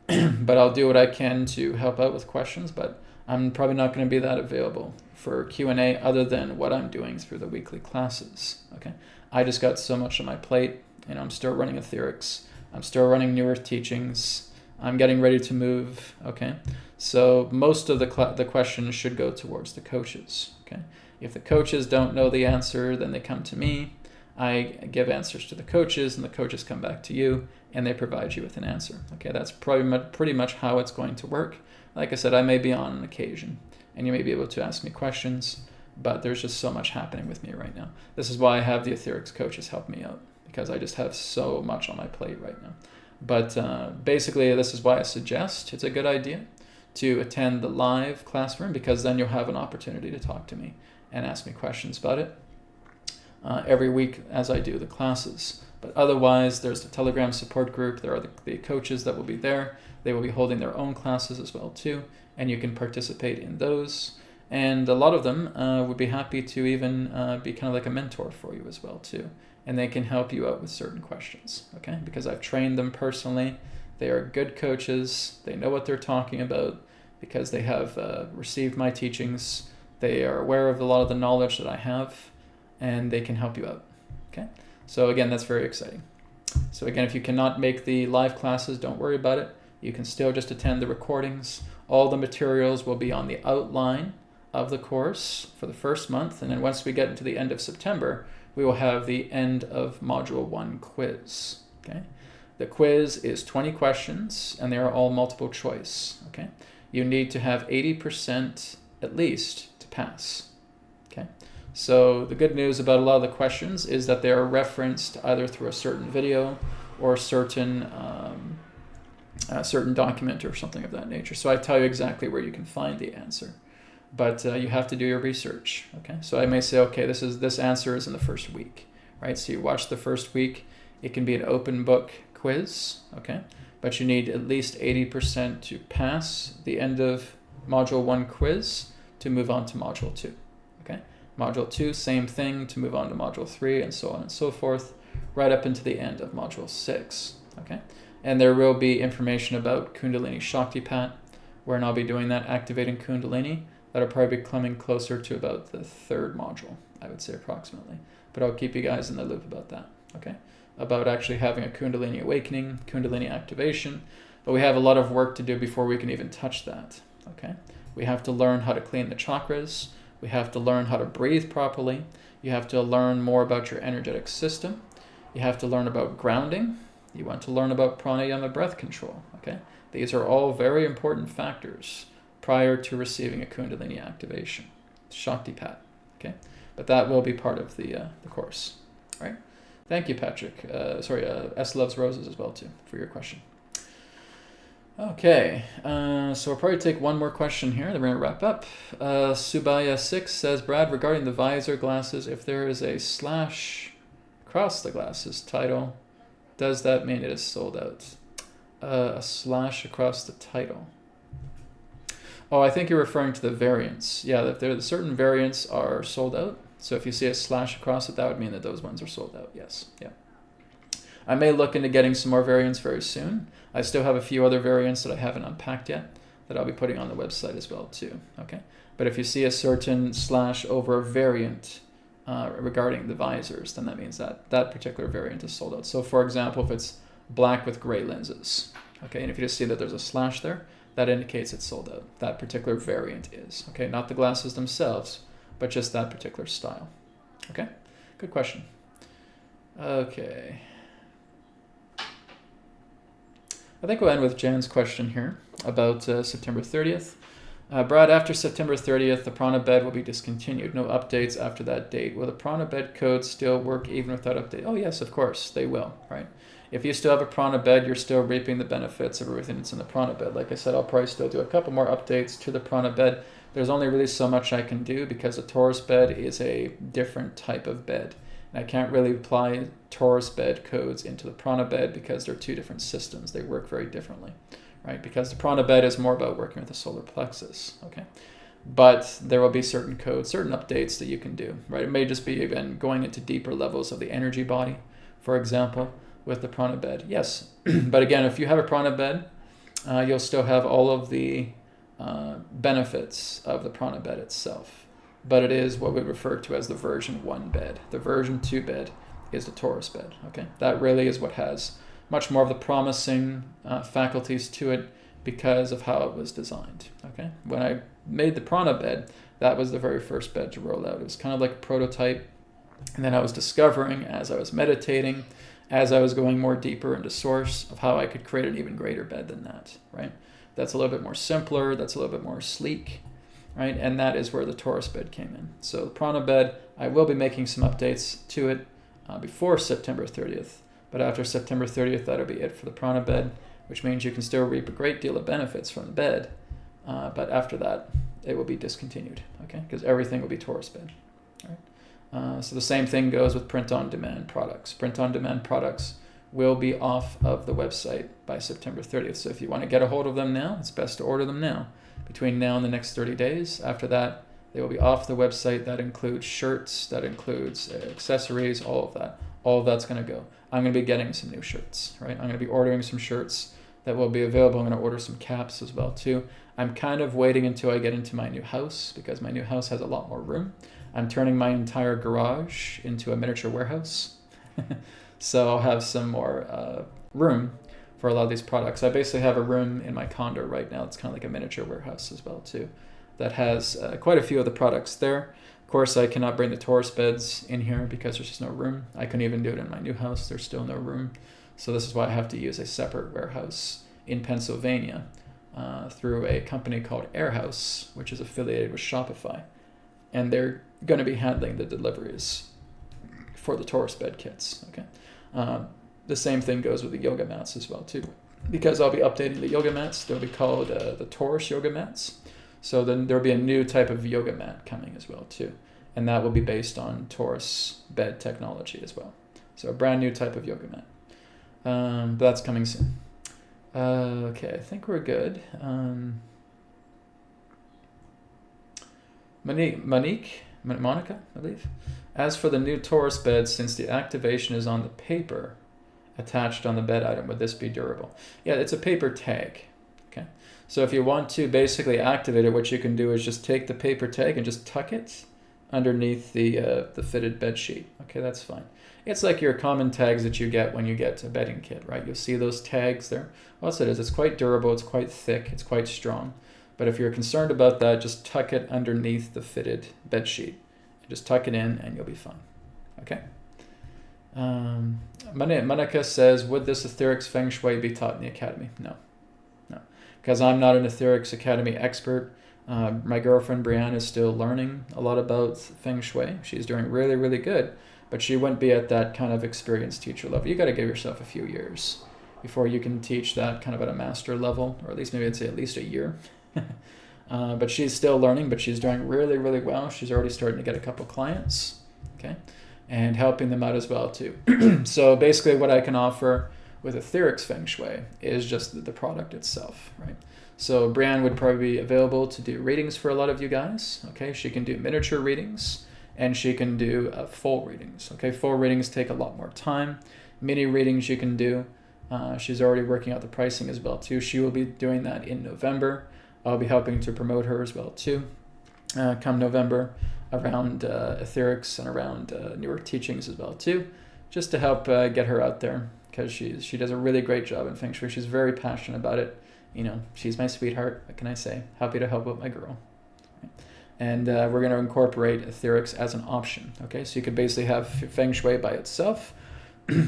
but I'll do what I can to help out with questions, but I'm probably not going to be that available for Q&A other than what I'm doing through the weekly classes. Okay, I just got so much on my plate. You know, I'm still running Aetherics. I'm still running newer teachings. I'm getting ready to move. Okay, so most of the questions should go towards the coaches. Okay, if the coaches don't know the answer, then they come to me. I give answers to the coaches, and the coaches come back to you, and they provide you with an answer. Okay, that's pretty much how it's going to work. Like I said, I may be on occasion, and you may be able to ask me questions, but there's just so much happening with me right now. This is why I have the Aetherics coaches help me out, because I just have so much on my plate right now. But basically, this is why I suggest it's a good idea to attend the live classroom, because then you'll have an opportunity to talk to me and ask me questions about it every week as I do the classes. But otherwise, there's the Telegram support group. There are the coaches that will be there. They will be holding their own classes as well too, and you can participate in those. And a lot of them would be happy to even be kind of like a mentor for you as well too. And they can help you out with certain questions, okay? Because I've trained them personally. They are good coaches. They know what they're talking about because they have received my teachings. They are aware of a lot of the knowledge that I have, and they can help you out, okay? So again, that's very exciting. So again, if you cannot make the live classes, don't worry about it. You can still just attend the recordings. All the materials will be on the outline of the course for the first month, and then once we get into the end of September, we will have the end of Module 1 quiz, okay? The quiz is 20 questions, and they are all multiple choice, okay? You need to have 80% at least to pass, okay? So the good news about a lot of the questions is that they are referenced either through a certain video or a certain document or something of that nature. So I tell you exactly where you can find the answer, but you have to do your research. Okay, so I may say, okay, this answer is in the first week, right? So you watch the first week. It can be an open book quiz, okay, but you need at least 80% to pass the end of Module 1 quiz to move on to Module 2. Okay, Module 2, same thing to move on to Module 3, and so on and so forth, right up into the end of Module 6. Okay. And there will be information about Kundalini Shaktipat, where I'll be doing that, activating Kundalini. That'll probably be coming closer to about the third module, I would say approximately. But I'll keep you guys in the loop about that, okay? About actually having a Kundalini awakening, Kundalini activation. But we have a lot of work to do before we can even touch that, okay? We have to learn how to clean the chakras. We have to learn how to breathe properly. You have to learn more about your energetic system. You have to learn about grounding. You want to learn about pranayama, breath control, okay? These are all very important factors prior to receiving a Kundalini activation, Shaktipat, okay? But that will be part of the course, right? Thank you, Patrick. S Loves Roses as well, too, for your question. Okay, so we'll probably take one more question here, then we're going to wrap up. Subaya6 says, Brad, regarding the visor glasses, if there is a slash across the glasses title, does that mean it is sold out? A slash across the title. Oh, I think you're referring to the variants. Yeah, if there certain variants are sold out. So if you see a slash across it, that would mean that those ones are sold out. Yes, yeah. I may look into getting some more variants very soon. I still have a few other variants that I haven't unpacked yet that I'll be putting on the website as well too. Okay, but if you see a certain slash over a variant regarding the visors, then that means that that particular variant is sold out. So for example, if it's black with gray lenses, okay, and if you just see that there's a slash there, that indicates it's sold out. That particular variant is, okay, not the glasses themselves, but just that particular style. Okay, good question. Okay. I think we'll end with Jan's question here about September 30th. Brad, after September 30th, the Prana Bed will be discontinued. No updates after that date. Will the Prana Bed codes still work even without update? Oh, yes, of course, they will, right? If you still have a Prana Bed, you're still reaping the benefits of everything that's in the Prana Bed. Like I said, I'll probably still do a couple more updates to the Prana Bed. There's only really so much I can do because the Torus Bed is a different type of bed. And I can't really apply Torus Bed codes into the Prana Bed because they're two different systems. They work very differently, right? Because the Prana bed is more about working with the solar plexus, okay? But there will be certain codes, certain updates that you can do, right? It may just be even going into deeper levels of the energy body, for example, with the Prana bed. Yes, but again, if you have a Prana bed, you'll still have all of the benefits of the Prana bed itself. But it is what we refer to as the version 1 bed. The version 2 bed is the Torus bed, okay? That really is what has much more of the promising faculties to it because of how it was designed, okay? When I made the Prana bed, that was the very first bed to roll out. It was kind of like a prototype, and then I was discovering as I was meditating, as I was going more deeper into source of how I could create an even greater bed than that, right? That's a little bit more simpler, that's a little bit more sleek, right? And that is where the Torus bed came in. So the Prana bed, I will be making some updates to it before September 30th, but after September 30th, that'll be it for the Prana bed, which means you can still reap a great deal of benefits from the bed, but after that, it will be discontinued, okay? Because everything will be Torus bed, right? So the same thing goes with print-on-demand products. Print-on-demand products will be off of the website by September 30th. So if you want to get a hold of them now, it's best to order them now. Between now and the next 30 days. After that, they will be off the website. That includes shirts, that includes accessories, all of that. All of that's going to go. I'm going to be getting some new shirts, right? I'm going to be ordering some shirts that will be available. I'm going to order some caps as well too. I'm kind of waiting until I get into my new house because my new house has a lot more room. I'm turning my entire garage into a miniature warehouse. So I'll have some more room for a lot of these products. I basically have a room in my condo right now. It's kind of like a miniature warehouse as well too. That has quite a few of the products there. Of course, I cannot bring the Torus beds in here because there's just no room. I couldn't even do it in my new house. There's still no room. So this is why I have to use a separate warehouse in Pennsylvania through a company called Airhouse, which is affiliated with Shopify. And they're going to be handling the deliveries for the Torus Bed Kits, okay? The same thing goes with the yoga mats as well too. Because I'll be updating the yoga mats, they'll be called the Torus yoga mats. So then there'll be a new type of yoga mat coming as well too. And that will be based on Torus Bed technology as well. So a brand new type of yoga mat. But that's coming soon. Okay, I think we're good. Monica, I believe. As for the new Torus bed, since the activation is on the paper attached on the bed item, would this be durable? Yeah, it's a paper tag. Okay, so if you want to basically activate it, what you can do is just take the paper tag and just tuck it underneath the fitted bed sheet. Okay, that's fine. It's like your common tags that you get when you get a bedding kit, right? You'll see those tags there. What it is, it's quite durable, it's quite thick, it's quite strong. But if you're concerned about that, just tuck it underneath the fitted bed sheet. Just tuck it in and you'll be fine. Okay? Monica says, would this AetherX Feng Shui be taught in the Academy? No. Because I'm not an AetherX Academy expert. My girlfriend Brianne is still learning a lot about Feng Shui. She's doing really, really good. But she wouldn't be at that kind of experienced teacher level. You got to give yourself a few years before you can teach that kind of at a master level, or at least maybe I'd say at least a year. But she's still learning, but she's doing really, really well. She's already starting to get a couple clients, okay, and helping them out as well too. So basically what I can offer with AetherX Feng Shui is just the product itself, right? So Brianne would probably be available to do readings for a lot of you guys, okay? She can do miniature readings and she can do full readings, okay? Full readings take a lot more time. Mini readings you can do. She's already working out the pricing as well too. She will be doing that in November. I'll be helping to promote her as well too, come November, around AetherX and around newer teachings as well too, just to help get her out there, because she does a really great job in Feng Shui. She's very passionate about it. You know, she's my sweetheart. What can I say? Happy to help out my girl. And we're going to incorporate AetherX as an option. Okay, so you could basically have Feng Shui by itself,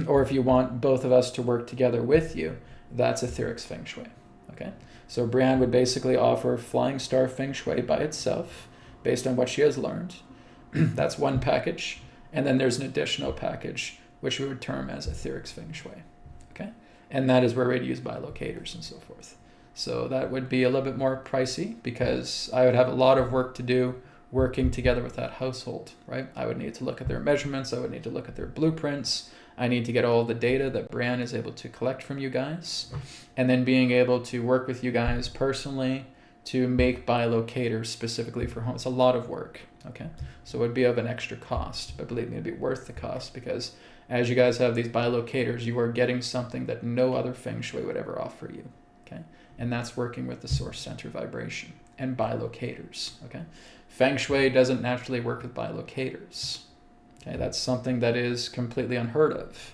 or if you want both of us to work together with you, that's AetherX Feng Shui. Okay. So Brianne would basically offer Flying Star Feng Shui by itself, based on what she has learned. That's one package. And then there's an additional package, which we would term as AetherX Feng Shui. Okay? And that is where we'd use bilocators and so forth. So that would be a little bit more pricey because I would have a lot of work to do working together with that household, right? I would need to look at their measurements. I would need to look at their blueprints. I need to get all the data that Brian is able to collect from you guys, and then being able to work with you guys personally to make bilocators specifically for home. It's a lot of work, okay? So it would be of an extra cost, but believe me, it'd be worth the cost, because as you guys have these bilocators, you are getting something that no other feng shui would ever offer you, okay? And that's working with the source center vibration and bilocators, okay? Feng shui doesn't naturally work with bilocators. Okay, that's something that is completely unheard of.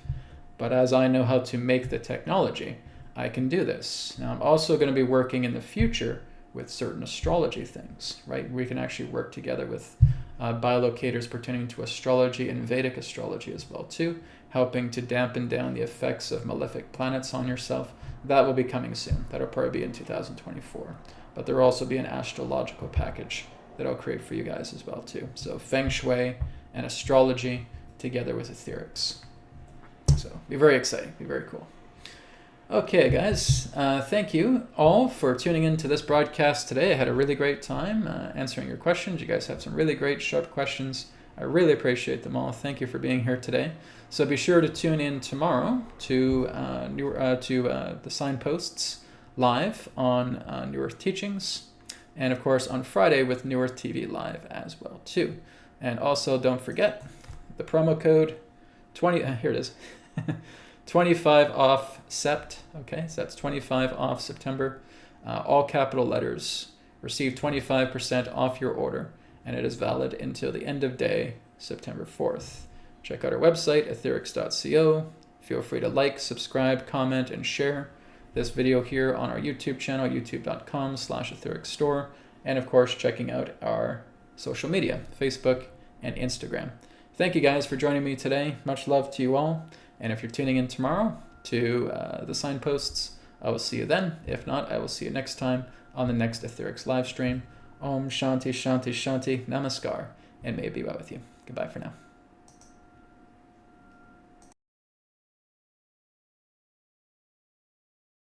But as I know how to make the technology, I can do this. Now, I'm also going to be working in the future with certain astrology things, right? We can actually work together with bilocators pertaining to astrology and Vedic astrology as well, too, helping to dampen down the effects of malefic planets on yourself. That will be coming soon. That'll probably be in 2024. But there will also be an astrological package that I'll create for you guys as well, too. So feng shui and astrology together with Aetherics. So be very exciting, be very cool. Okay, guys, thank you all for tuning in to this broadcast today. I had a really great time answering your questions. You guys have some really great, sharp questions. I really appreciate them all. Thank you for being here today. So be sure to tune in tomorrow to the signposts live on New Earth Teachings, and of course on Friday with New Earth TV live as well too. And also don't forget the promo code 20. Here it is. 25 off Sept. Okay, so that's 25 off September. All capital letters. Receive 25% off your order, and it is valid until the end of day, September 4th. Check out our website, aetherics.co. Feel free to like, subscribe, comment, and share this video here on our YouTube channel, youtube.com/AetherX store, and of course checking out our social media, Facebook and Instagram. Thank you guys for joining me today. Much love to you all. And if you're tuning in tomorrow to the signposts, I will see you then. If not, I will see you next time on the next AetherX live stream. Om Shanti Shanti Shanti Namaskar, and may it be well with you. Goodbye for now.